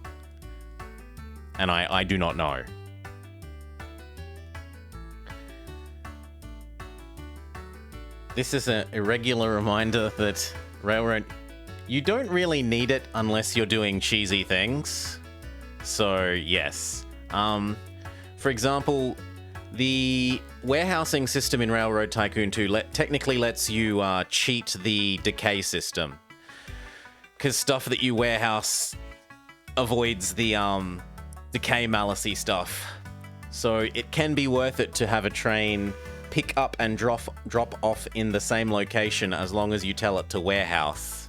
And I do not know. This is an irregular reminder that Railroad... You don't really need it unless you're doing cheesy things. So, yes. For example, the warehousing system in Railroad Tycoon 2 technically lets you cheat the decay system. Because stuff that you warehouse avoids the decay malice stuff. So it can be worth it to have a train pick up and drop off in the same location as long as you tell it to warehouse.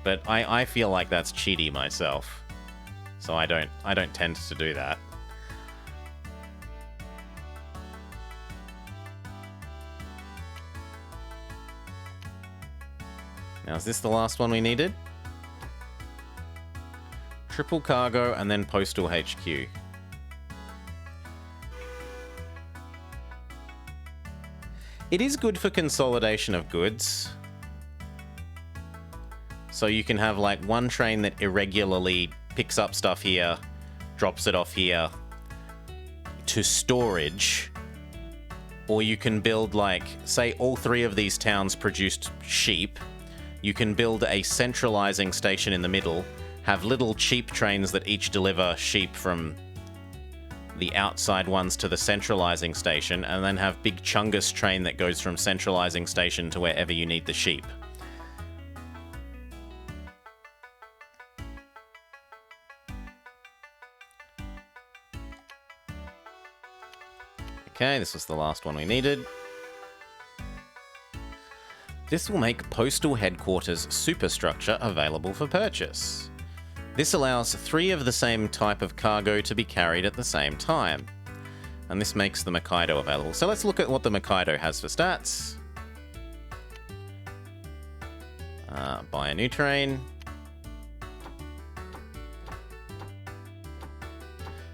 But I feel like that's cheaty myself. So I don't tend to do that. Now, is this the last one we needed? Triple cargo and then postal HQ. It is good for consolidation of goods. So you can have like one train that irregularly picks up stuff here, drops it off here to storage. Or you can build like, say all three of these towns produced sheep. You can build a centralizing station in the middle, have little cheap trains that each deliver sheep from the outside ones to the centralizing station, and then have big Chungus train that goes from centralizing station to wherever you need the sheep. Okay, this was the last one we needed. This will make Postal Headquarters superstructure available for purchase. This allows 3 of the same type of cargo to be carried at the same time. And this makes the Makaido available. So let's look at what the Makaido has for stats. Buy a new train.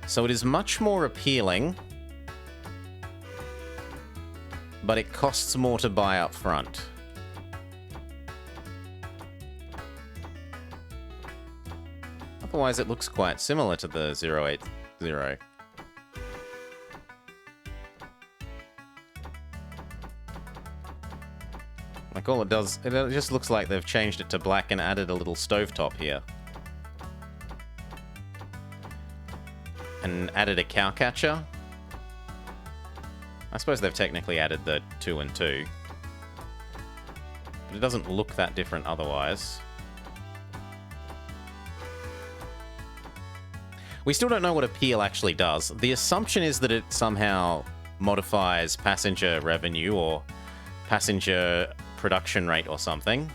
So it is much more appealing, but it costs more to buy up front. Otherwise, it looks quite similar to the 080. Like, all it does, it just looks like they've changed it to black and added a little stovetop here. And added a cow catcher. I suppose they've technically added the 2 and 2. But it doesn't look that different otherwise. We still don't know what appeal actually does. The assumption is that it somehow modifies passenger revenue or passenger production rate or something.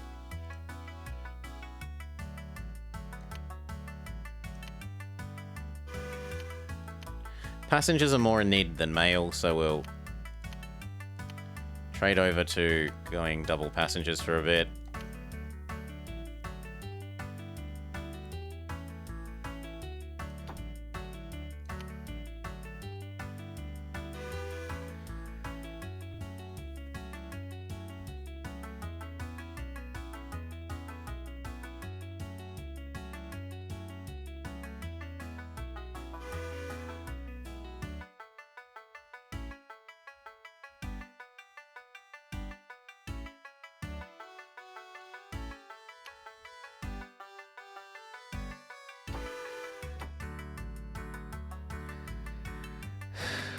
Passengers are more in need than mail, so we'll trade over to going double passengers for a bit.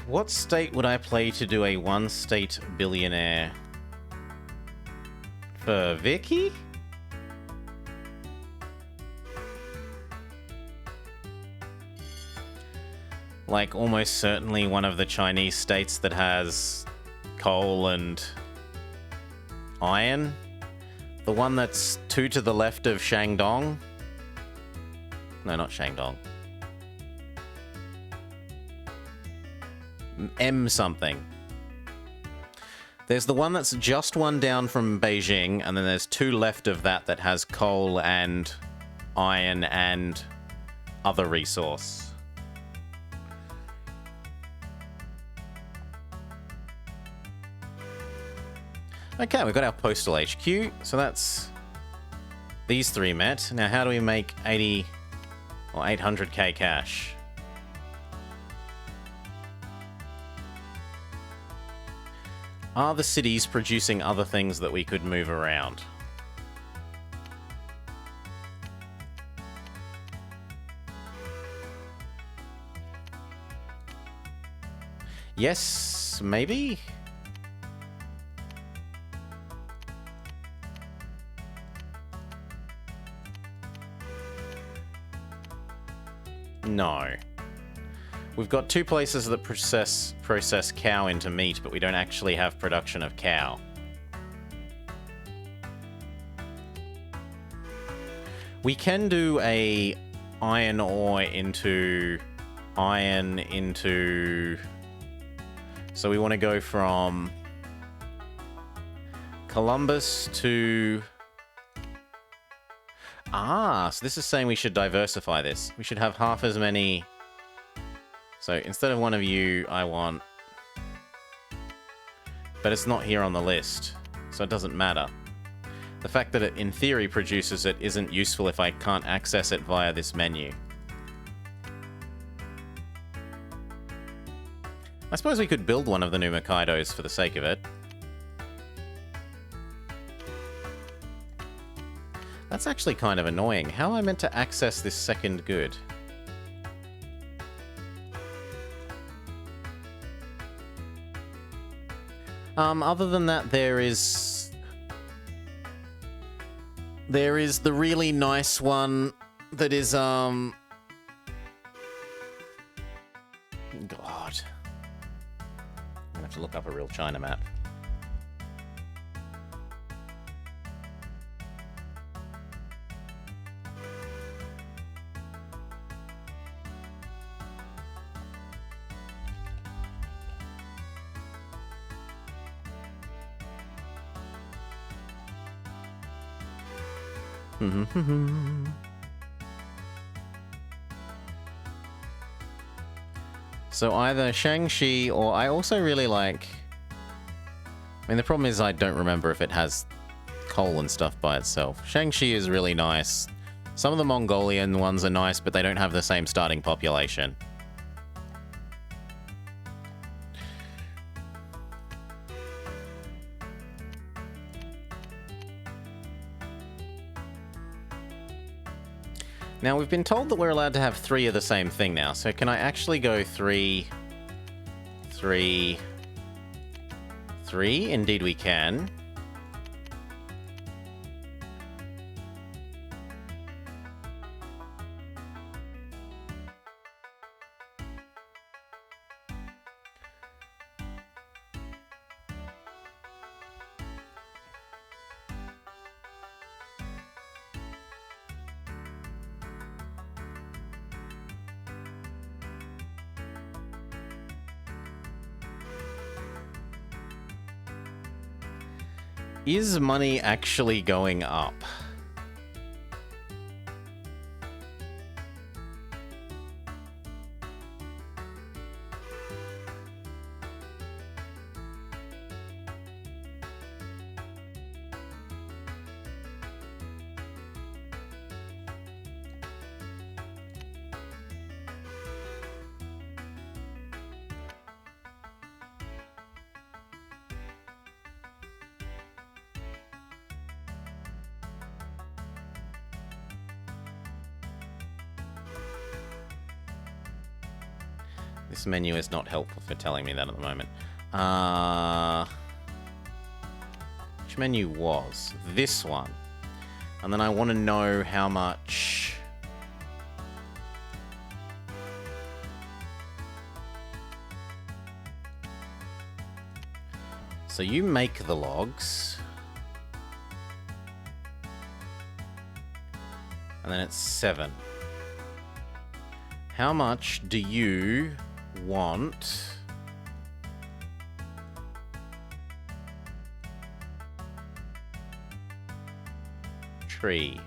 What state would I play to do a one-state billionaire? For Vicky? Like, almost certainly one of the Chinese states that has coal and iron? The one that's 2 to the left of Shandong? No, not Shandong. M something. There's the one that's just one down from Beijing, and then there's 2 left of that that has coal and iron and other resource. Okay, we've got our postal HQ, so that's these 3 met. Now, how do we make 80 or 800k cash? Are the cities producing other things that we could move around? Yes, maybe? No. We've got 2 places that process cow into meat, but we don't actually have production of cow. We can do a iron ore into iron into... So we want to go from Columbus to... Ah, so this is saying we should diversify this. We should have half as many... So instead of one of you, I want... But it's not here on the list, so it doesn't matter. The fact that it, in theory, produces it isn't useful if I can't access it via this menu. I suppose we could build one of the new Hokkaidos for the sake of it. That's actually kind of annoying. How am I meant to access this second good? Other than that, there is the really nice one that is, God. I'm gonna have to look up a real China map. So either Shangxi or I also really like... I mean, the problem is I don't remember if it has coal and stuff by itself. Shangxi is really nice. Some of the Mongolian ones are nice, but they don't have the same starting population. Now, we've been told that we're allowed to have 3 of the same thing now, so can I actually go 3, 3, 3? Indeed we can. Is money actually going up? This menu is not helpful for telling me that at the moment. Which menu was? This one. And then I want to know how much... So you make the logs. And then it's 7. How much do you want tree?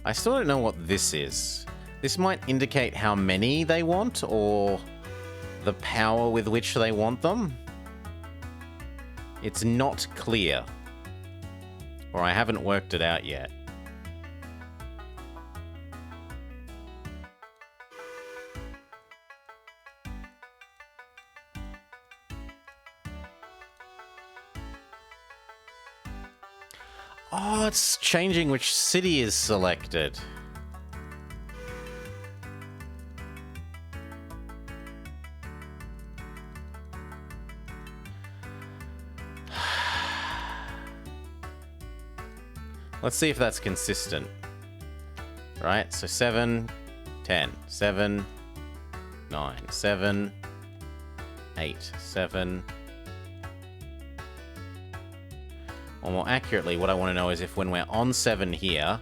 I still don't know what this is. This might indicate how many they want or the power with which they want them. It's not clear. Or I haven't worked it out yet. Oh, it's changing which city is selected. Let's see if that's consistent. Right, so 7, 10, 7, 9, 7, 8, 7. Or more accurately, what I want to know is if when we're on 7 here,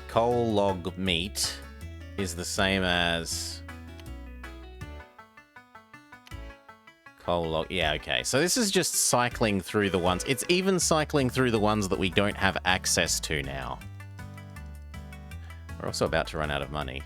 coal, log, meat is the same as... coal, log... Yeah, okay. So this is just cycling through the ones. It's even cycling through the ones that we don't have access to now. We're also about to run out of money.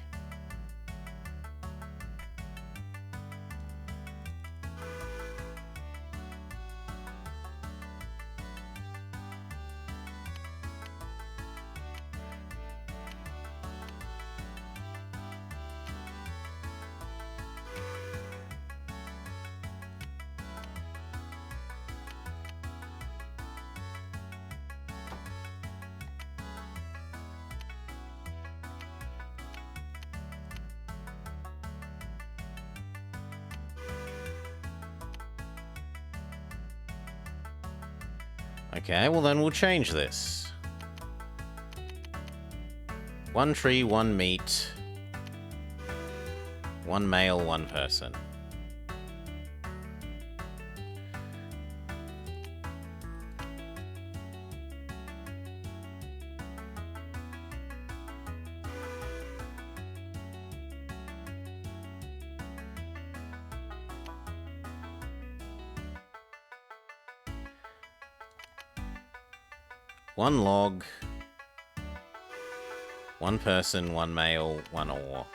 Okay, well then we'll change this. 1 tree, 1 meat. 1 male, 1 person. One log, 1 person, 1 male, 1 ore.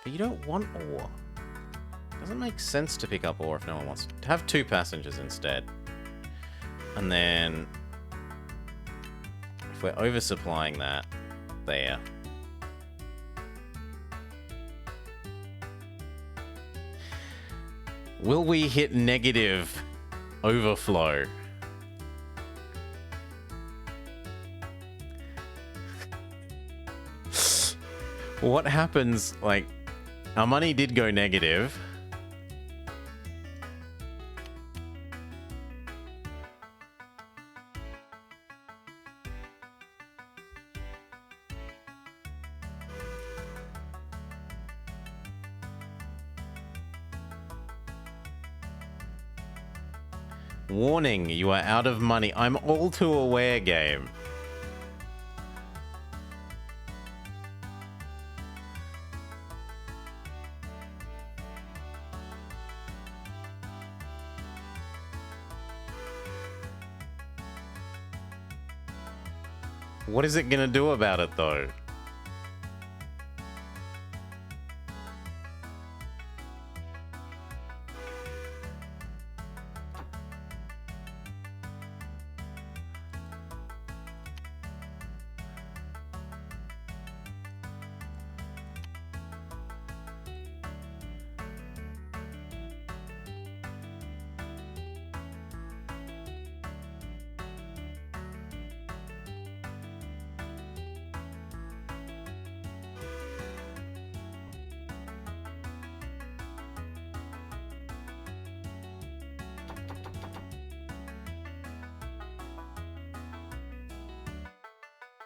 But you don't want ore. Doesn't make sense to pick up ore if no one wants to have 2 passengers instead. And then if we're oversupplying that, there. Will we hit negative overflow? What happens, like, our money did go negative. Warning, you are out of money. I'm all too aware, game. What is it gonna do about it, though?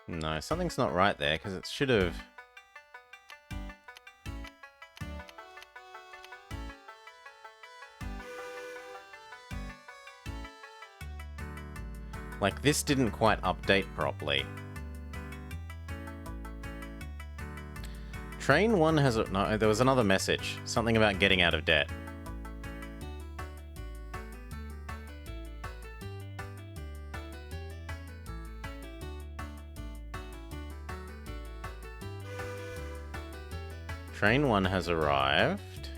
No, something's not right there, because it should have... Like, this didn't quite update properly. Train 1 has a... No, there was another message. Something about getting out of debt. Train 1 has arrived.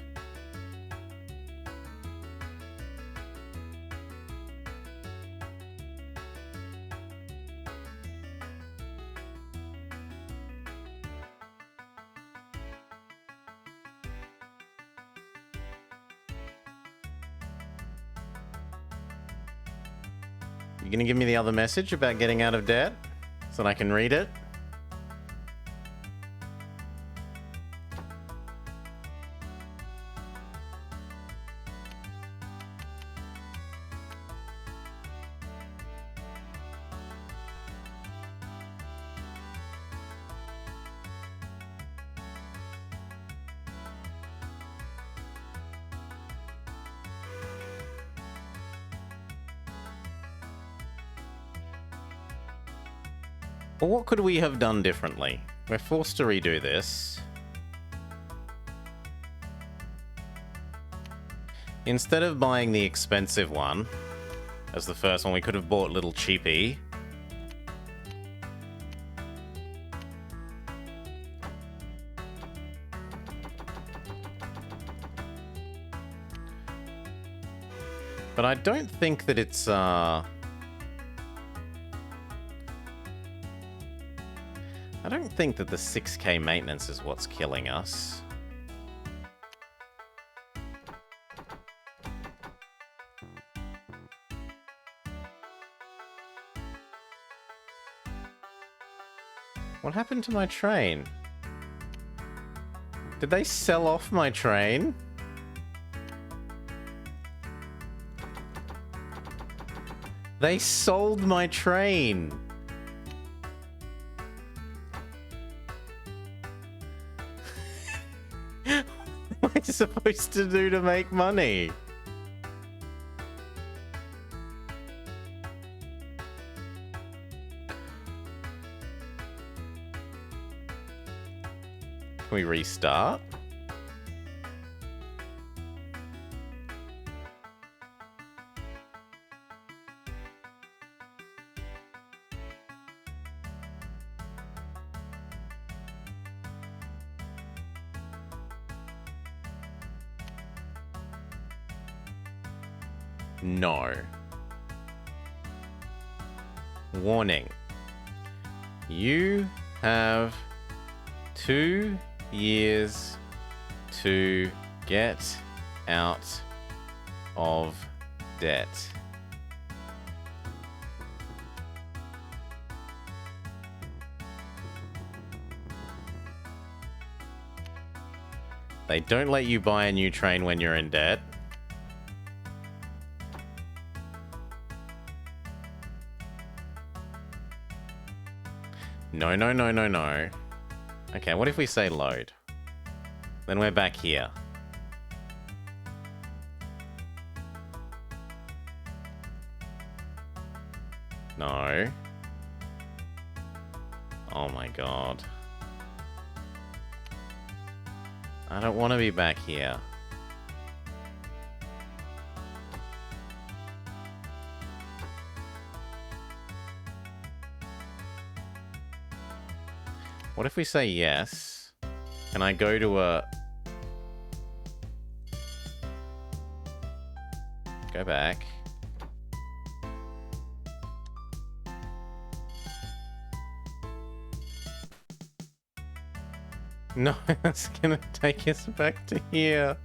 You gonna give me the other message about getting out of debt so that I can read it? Well, what could we have done differently? We're forced to redo this. Instead of buying the expensive one, as the first one, we could have bought Little Cheapy. But I don't think that it's, I don't think that the 6K maintenance is what's killing us. What happened to my train? Did they sell off my train? They sold my train! What am I supposed to do to make money? Can we restart? No. Warning. You have 2 years to get out of debt. They don't let you buy a new train when you're in debt. No, no, no, no, no. Okay, what if we say load? Then we're back here. No. Oh my god. I don't want to be back here. What if we say yes? Can I go to a... Go back. No, that's gonna take us back to here.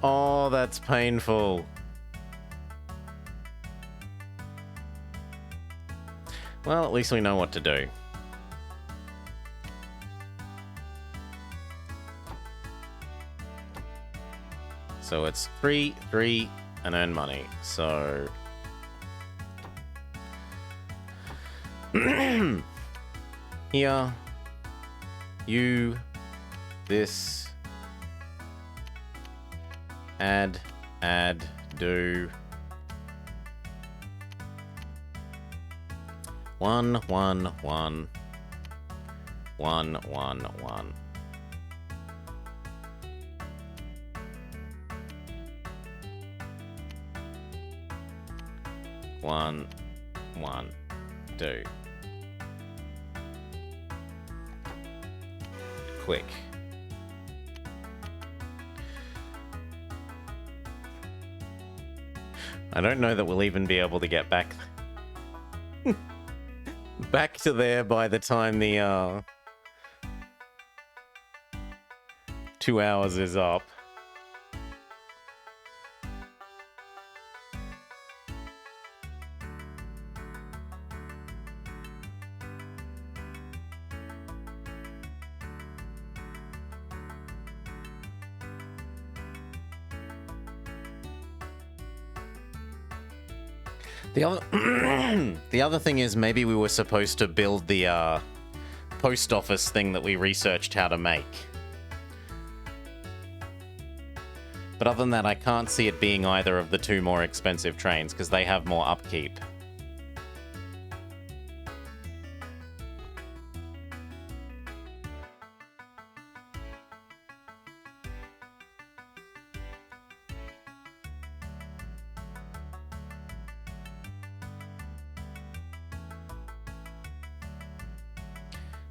Oh, that's painful. Well, at least we know what to do. So it's 3, 3, and earn money. So... here... You... This... Add... Do... 1, 1, 1... 1, 1, 1... 1, 1, do. Quick. I don't know that we'll even be able to get back back to there by the time the 2 hours is up. The other thing is maybe we were supposed to build the post office thing that we researched how to make. But other than that, I can't see it being either of the 2 more expensive trains because they have more upkeep.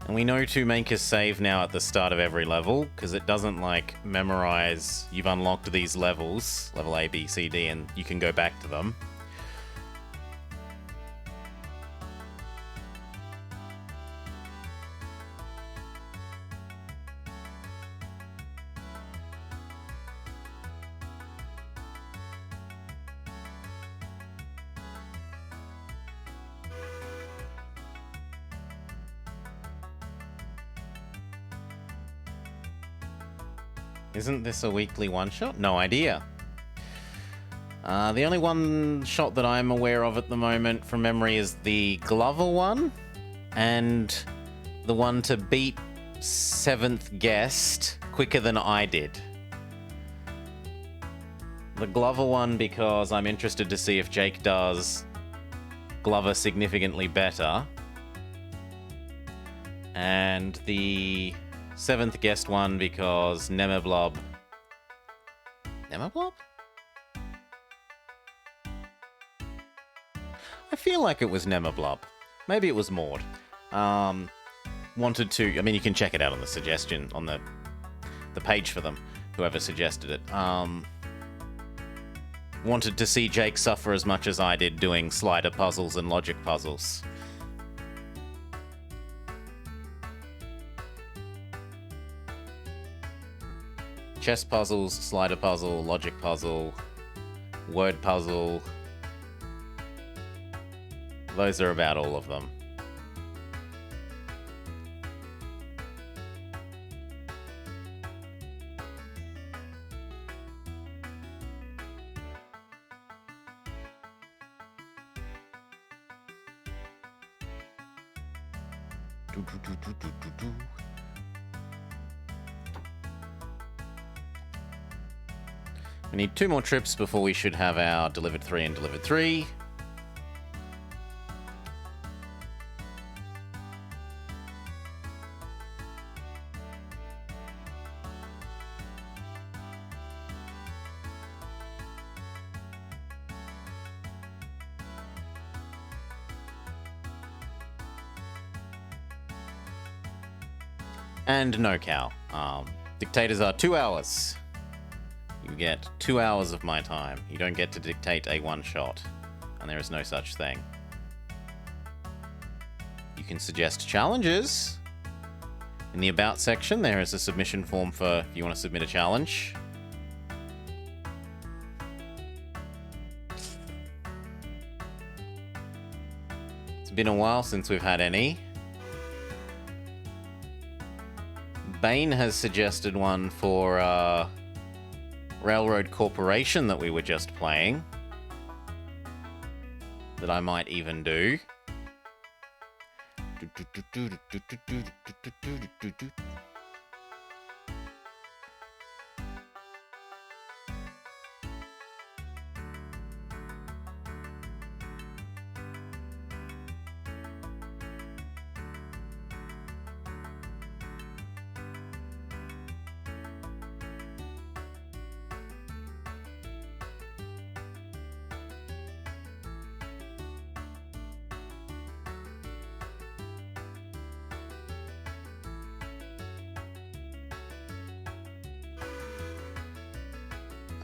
And we know to make a save now at the start of every level, because it doesn't, like, memorize you've unlocked these levels, level A, B, C, D, and you can go back to them. Isn't this a weekly one-shot? No idea. The only one-shot that I'm aware of at the moment from memory is the Glover one, and the one to beat 7th guest quicker than I did. The Glover one because I'm interested to see if Jake does Glover significantly better. And the 7th guest one because Nemeblob... Nemeblob? I feel like it was Nemeblob. Maybe it was Maud. Wanted to... I mean, you can check it out on the suggestion, on the wanted to see Jake suffer as much as I did doing slider puzzles and logic puzzles. Chess puzzles, slider puzzle, logic puzzle, word puzzle. Those are about all of them. We need 2 more trips before we should have our delivered 3 and delivered 3. And no cow. Dictators are 2 hours. You get 2 hours of my time. You don't get to dictate a one-shot. And there is no such thing. You can suggest challenges. In the About section, there is a submission form for if you want to submit a challenge. It's been a while since we've had any. Bane has suggested one for Railroad Corporation that we were just playing. That I might even do.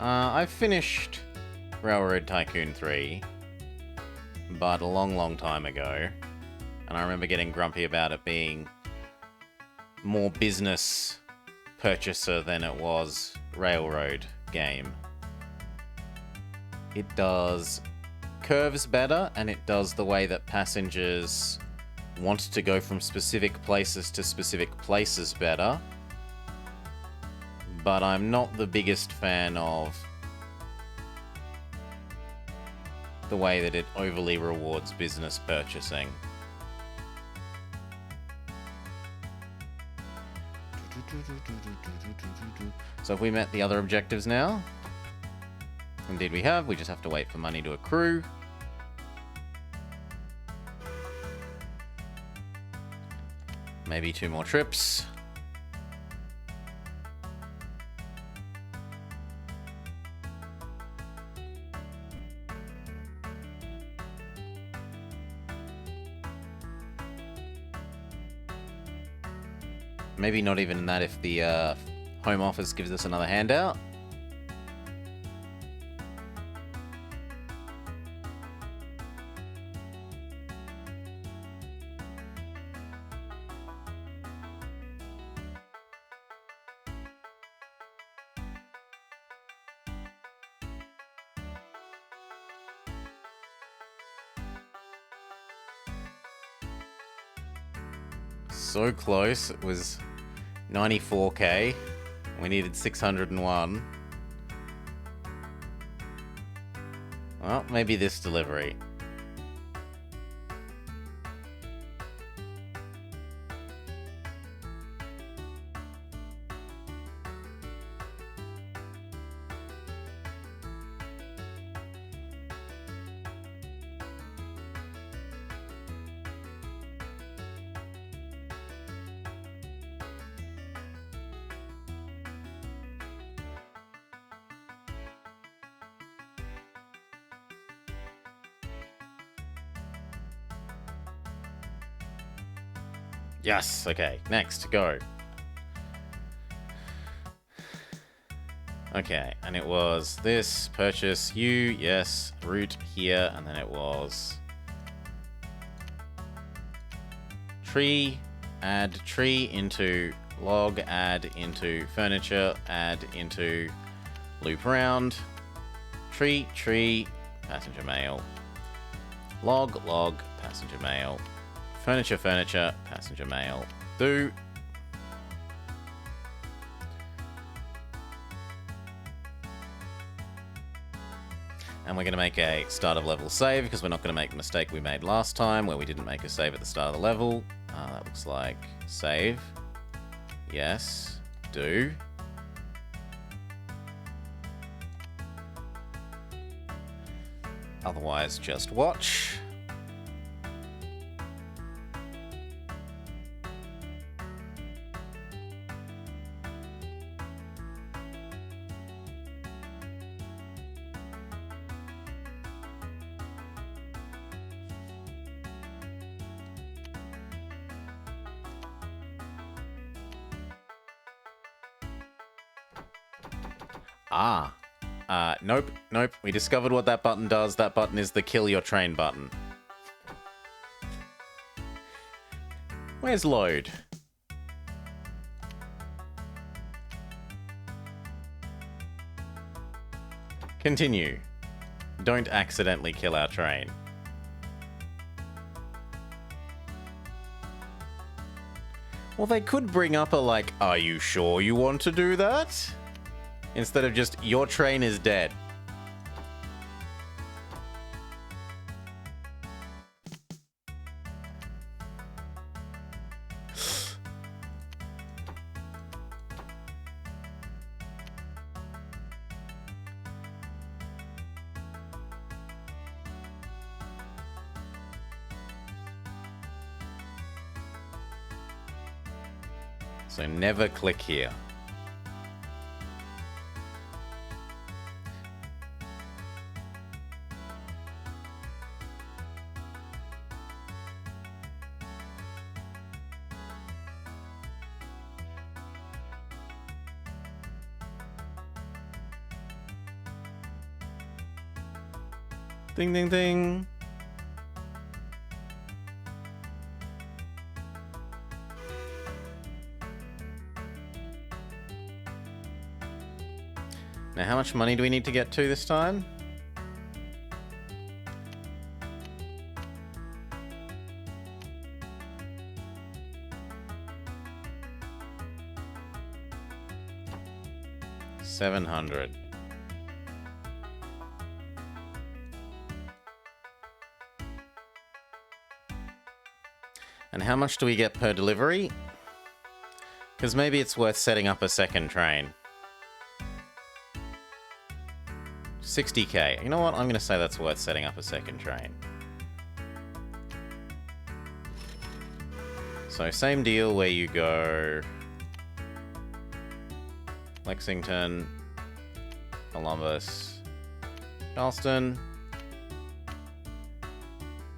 I've finished Railroad Tycoon 3, but a long, long time ago. And I remember getting grumpy about it being more business purchaser than it was railroad game. It does curves better, and it does the way that passengers want to go from specific places to specific places better. But I'm not the biggest fan of the way that it overly rewards business purchasing. So have we met the other objectives now? Indeed we have. We just have to wait for money to accrue. Maybe 2 more trips. Maybe not even that if the Home Office gives us another handout. So close. It was 94k. We needed 601. Well, maybe this delivery. Yes, okay, next, go. Okay, and it was this, purchase, you, yes, route here, and then it was tree, add tree into log, add into furniture, add into loop round, tree, passenger mail, log, passenger mail, furniture, passenger mail, do. And we're going to make a start of level save because we're not going to make the mistake we made last time where we didn't make a save at the start of the level. That looks like save. Yes. Do. Otherwise, just watch. Nope. We discovered what that button does. That button is the kill your train button. Where's load? Continue. Don't accidentally kill our train. Well, they could bring up a like, are you sure you want to do that? Instead of just, your train is dead. So never click here. Ding, ding, ding. Now, how much money do we need to get to this time? $700. And how much do we get per delivery? Because maybe it's worth setting up a second train. 60k. You know what? I'm going to say that's worth setting up a second train. So same deal where you go Lexington, Columbus, Charleston,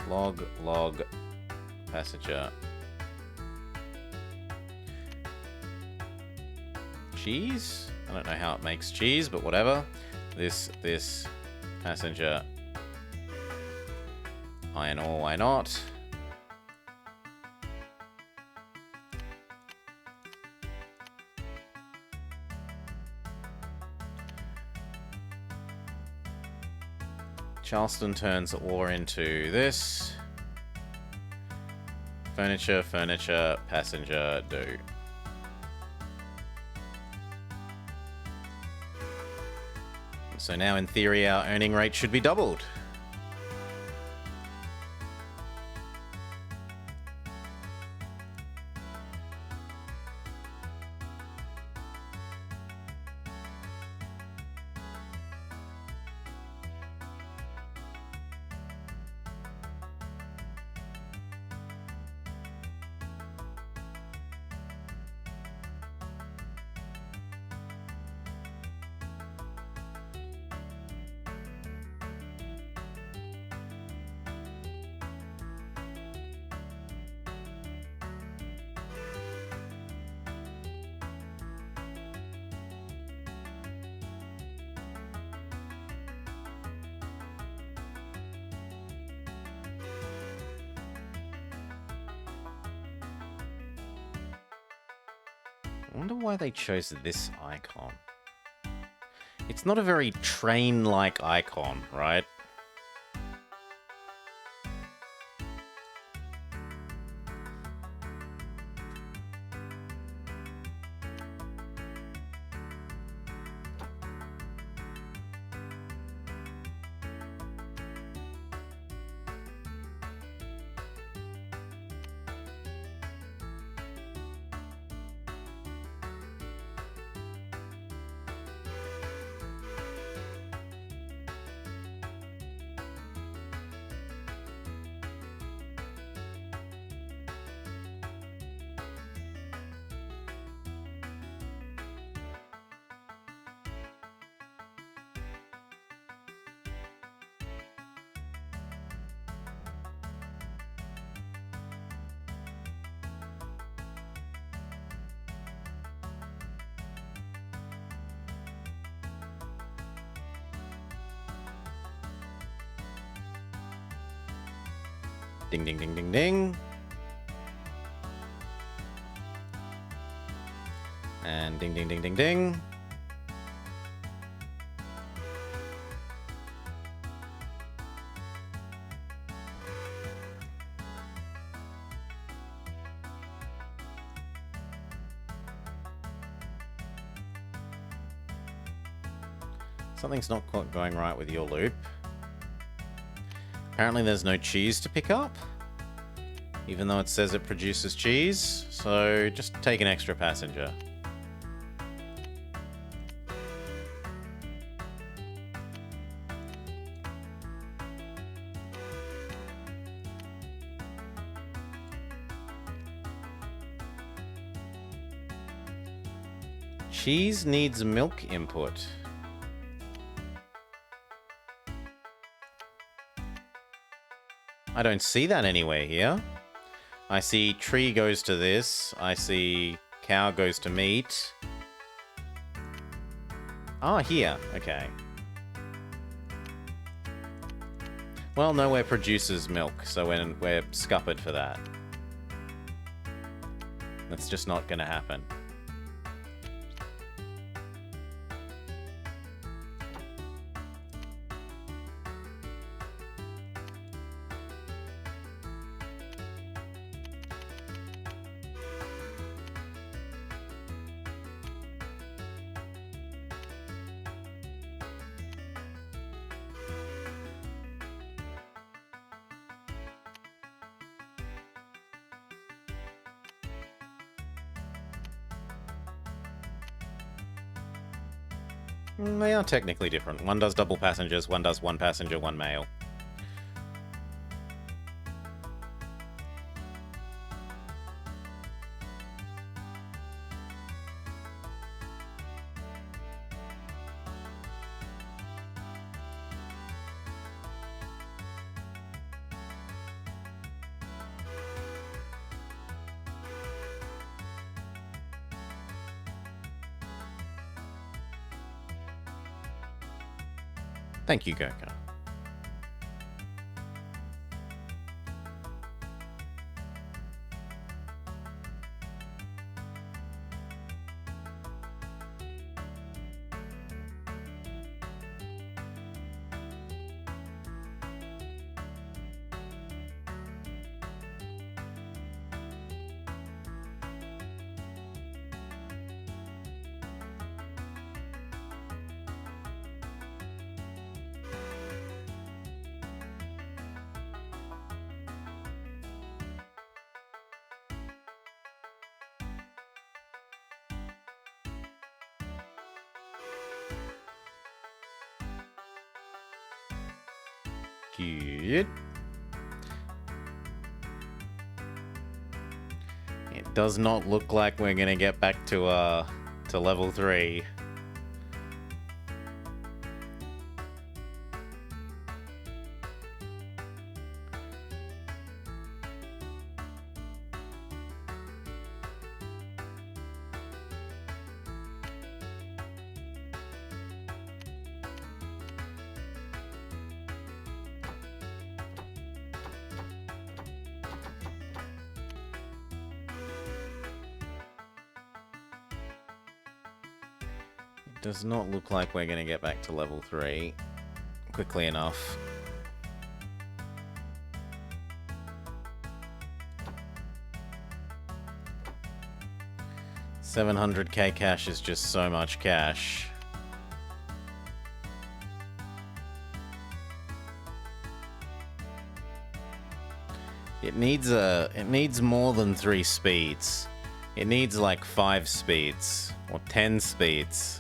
log, passenger. Cheese? I don't know how it makes cheese, but whatever. This passenger. Iron ore, why not? Charleston turns ore into this. Furniture, passenger, do. So now, in theory, our earning rate should be doubled. I wonder why they chose this icon. It's not a very train-like icon, right? Ding, ding, ding, ding, ding. And ding, ding, ding, ding, ding. Something's not quite going right with your loop. Apparently there's no cheese to pick up, even though it says it produces cheese, so just take an extra passenger. Cheese needs milk input. I don't see that anywhere here. I see tree goes to this. I see cow goes to meat. Ah, here. Okay. Well, nowhere produces milk, so we're scuppered for that. That's just not going to happen. They are technically different. One does double passengers, one does one passenger, one mail. Thank you, Gurkha. Good. It does not look like we're gonna get back to level 3. does not look like we're going to get back to level 3 quickly enough. $700k cash is just so much cash. It needs more than 3 speeds. It needs like 5 speeds or 10 speeds.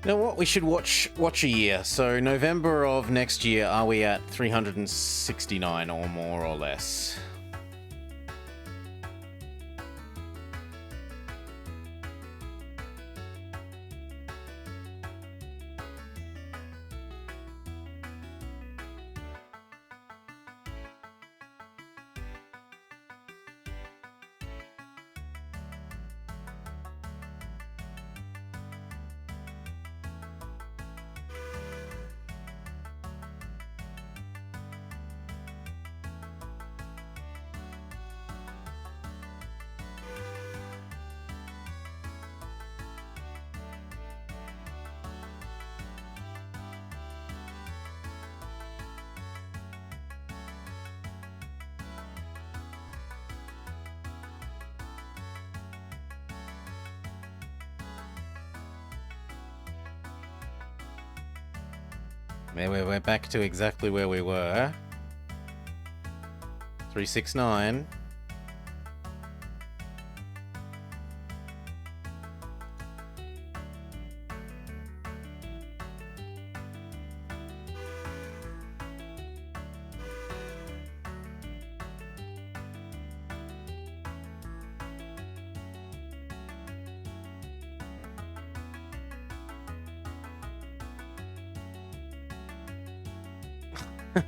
You know what? We should watch a year. So November of next year, are we at 369 or more or less? There we're back to exactly where we were. 369.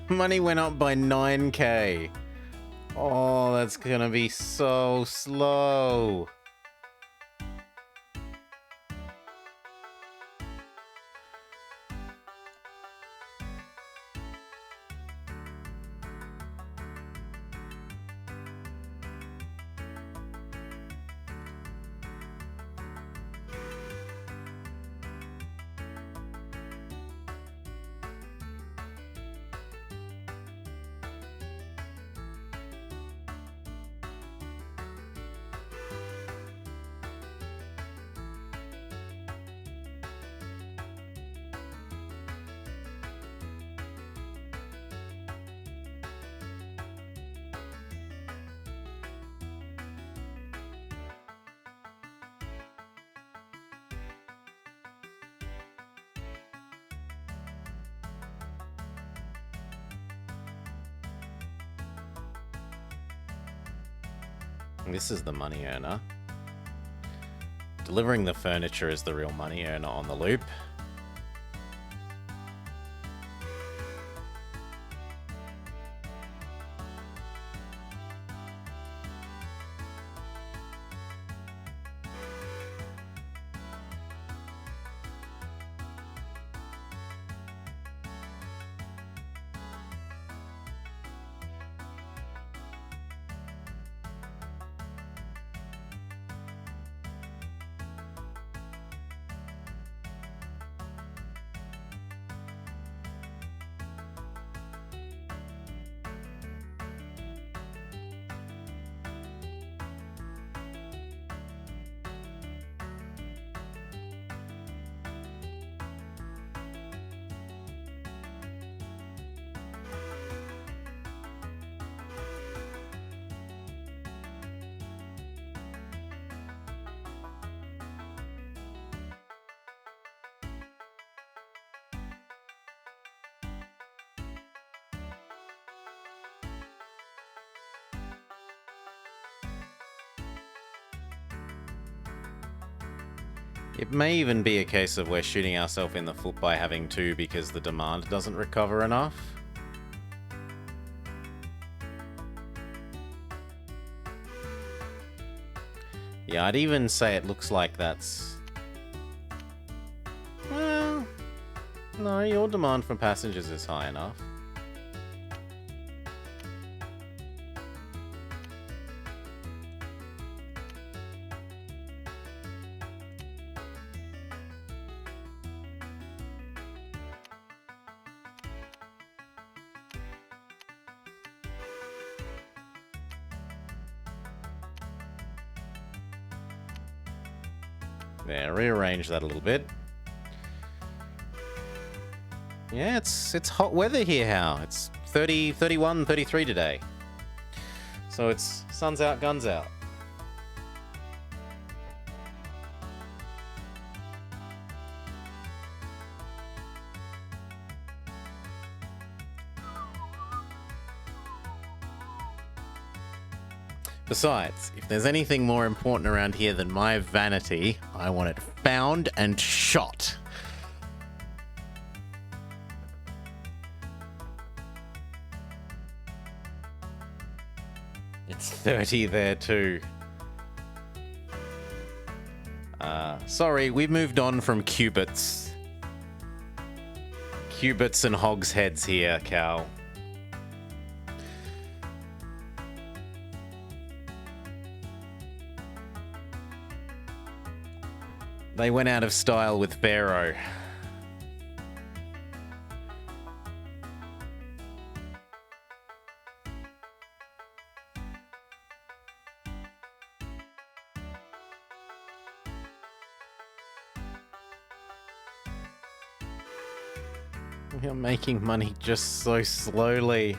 Money went up by 9k. Oh, that's gonna be so slow. This is the money earner. Delivering the furniture is the real money earner on the loop. It may even be a case of we're shooting ourselves in the foot by having two because the demand doesn't recover enough. Yeah, I'd even say it looks like that's... Well, no, your demand for passengers is high enough. Yeah, rearrange that a little bit. Yeah, it's hot weather here, Hal. It's 30, 31, 33 today. So it's sun's out, guns out. Besides, if there's anything more important around here than my vanity, I want it found and shot. It's 30 there too. Sorry, we've moved on from cubits. Cubits and hogsheads here, Cal. They went out of style with Pharaoh. We're making money just so slowly.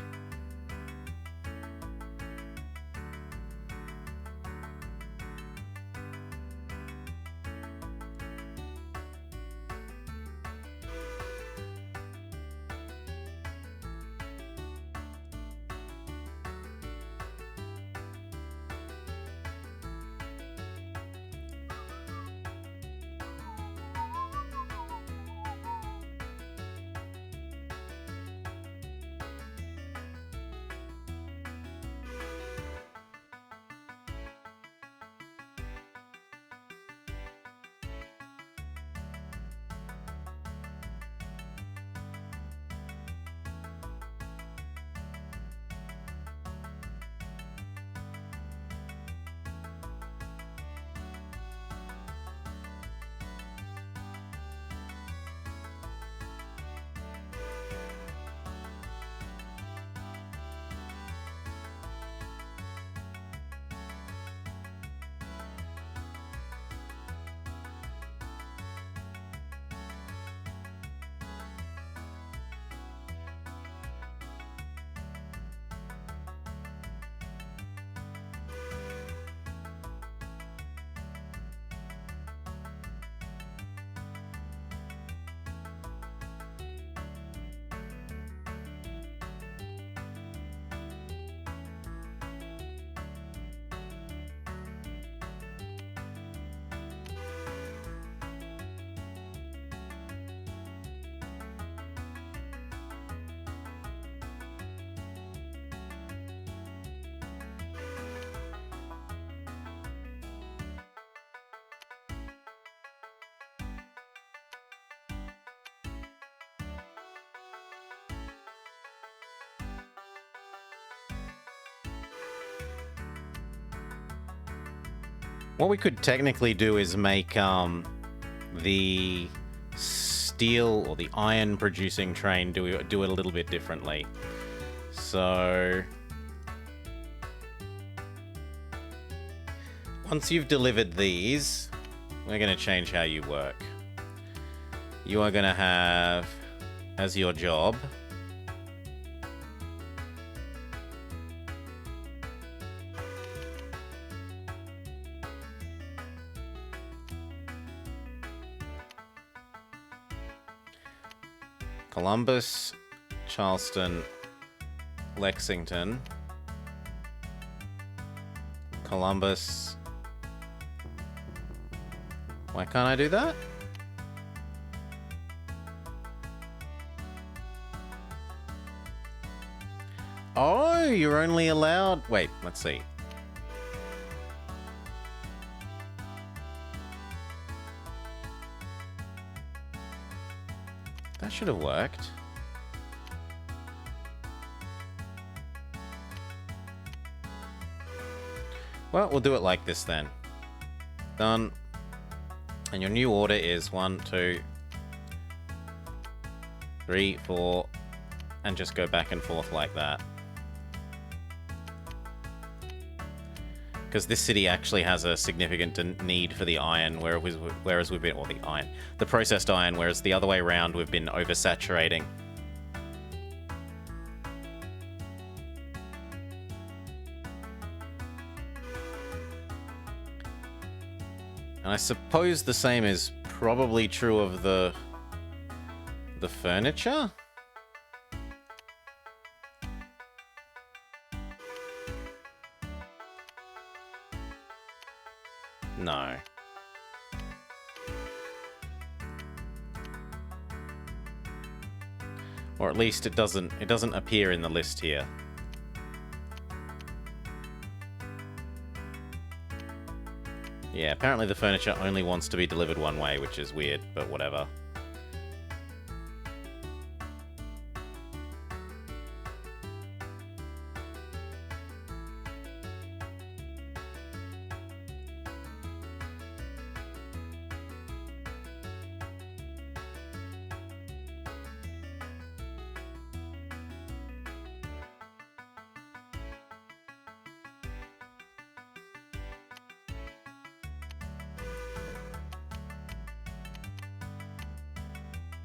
What we could technically do is make the steel or the iron producing train do it a little bit differently. So once you've delivered these, we're going to change how you work. You are going to have as your job Columbus, Charleston, Lexington, Columbus, Why can't I do that? Oh, you're only allowed... Wait, let's see. That should have worked. Well, we'll do it like this then. Done. And your new order is 1, 2, 3, 4, and just go back and forth like that. Because this city actually has a significant need for the iron, whereas we've been, well, the processed iron, whereas the other way around, we've been oversaturating. And I suppose the same is probably true of the furniture? No. Or at least it doesn't appear in the list here. Yeah, apparently the furniture only wants to be delivered one way, which is weird, but whatever.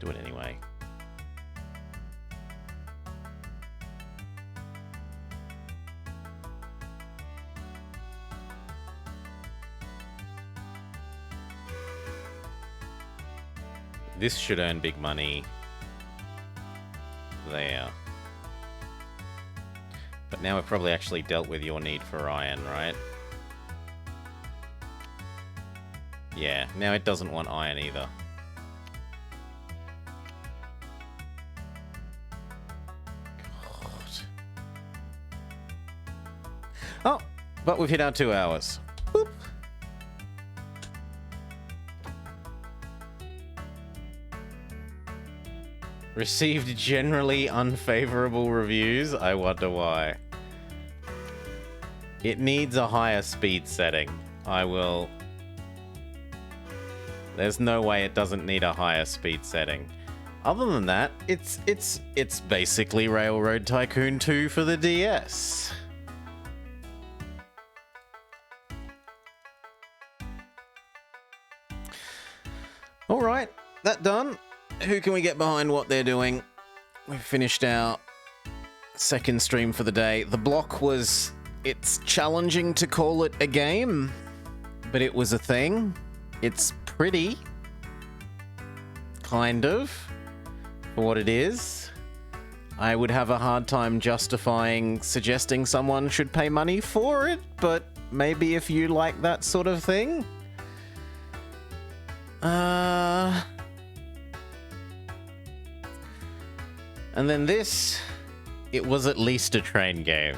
Do it anyway. This should earn big money. There. But now we've probably actually dealt with your need for iron, right? Yeah, now it doesn't want iron either. Oh, but we've hit our 2 hours. Boop. Received generally unfavorable reviews. I wonder why. It needs a higher speed setting. I will... There's no way it doesn't need a higher speed setting. Other than that, it's basically Railroad Tycoon 2 for the DS. Alright, that done. Who can we get behind what they're doing? We've finished our second stream for the day. The block was... It's challenging to call it a game, but it was a thing. It's pretty. Kind of. For what it is. I would have a hard time justifying suggesting someone should pay money for it, but maybe if you like that sort of thing... And then this, it was at least a train game.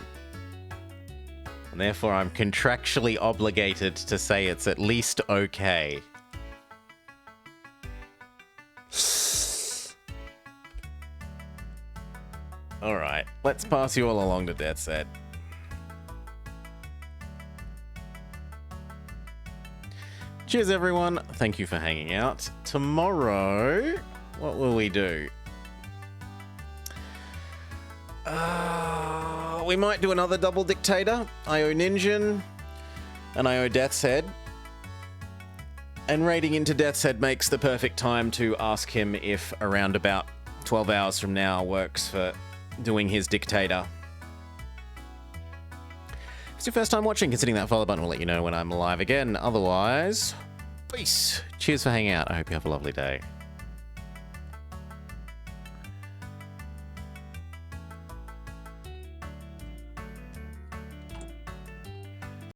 And therefore I'm contractually obligated to say it's at least okay. Alright, let's pass you all along to Death's Head. Cheers, everyone. Thank you for hanging out. Tomorrow, what will we do? We might do another double Dictator. I owe Ninjin, and I owe Death's Head. And raiding into Death's Head makes the perfect time to ask him if around about 12 hours from now works for doing his Dictator. If it's your first time watching, considering that follow button will let you know when I'm live again. Otherwise, peace. Cheers for hanging out. I hope you have a lovely day.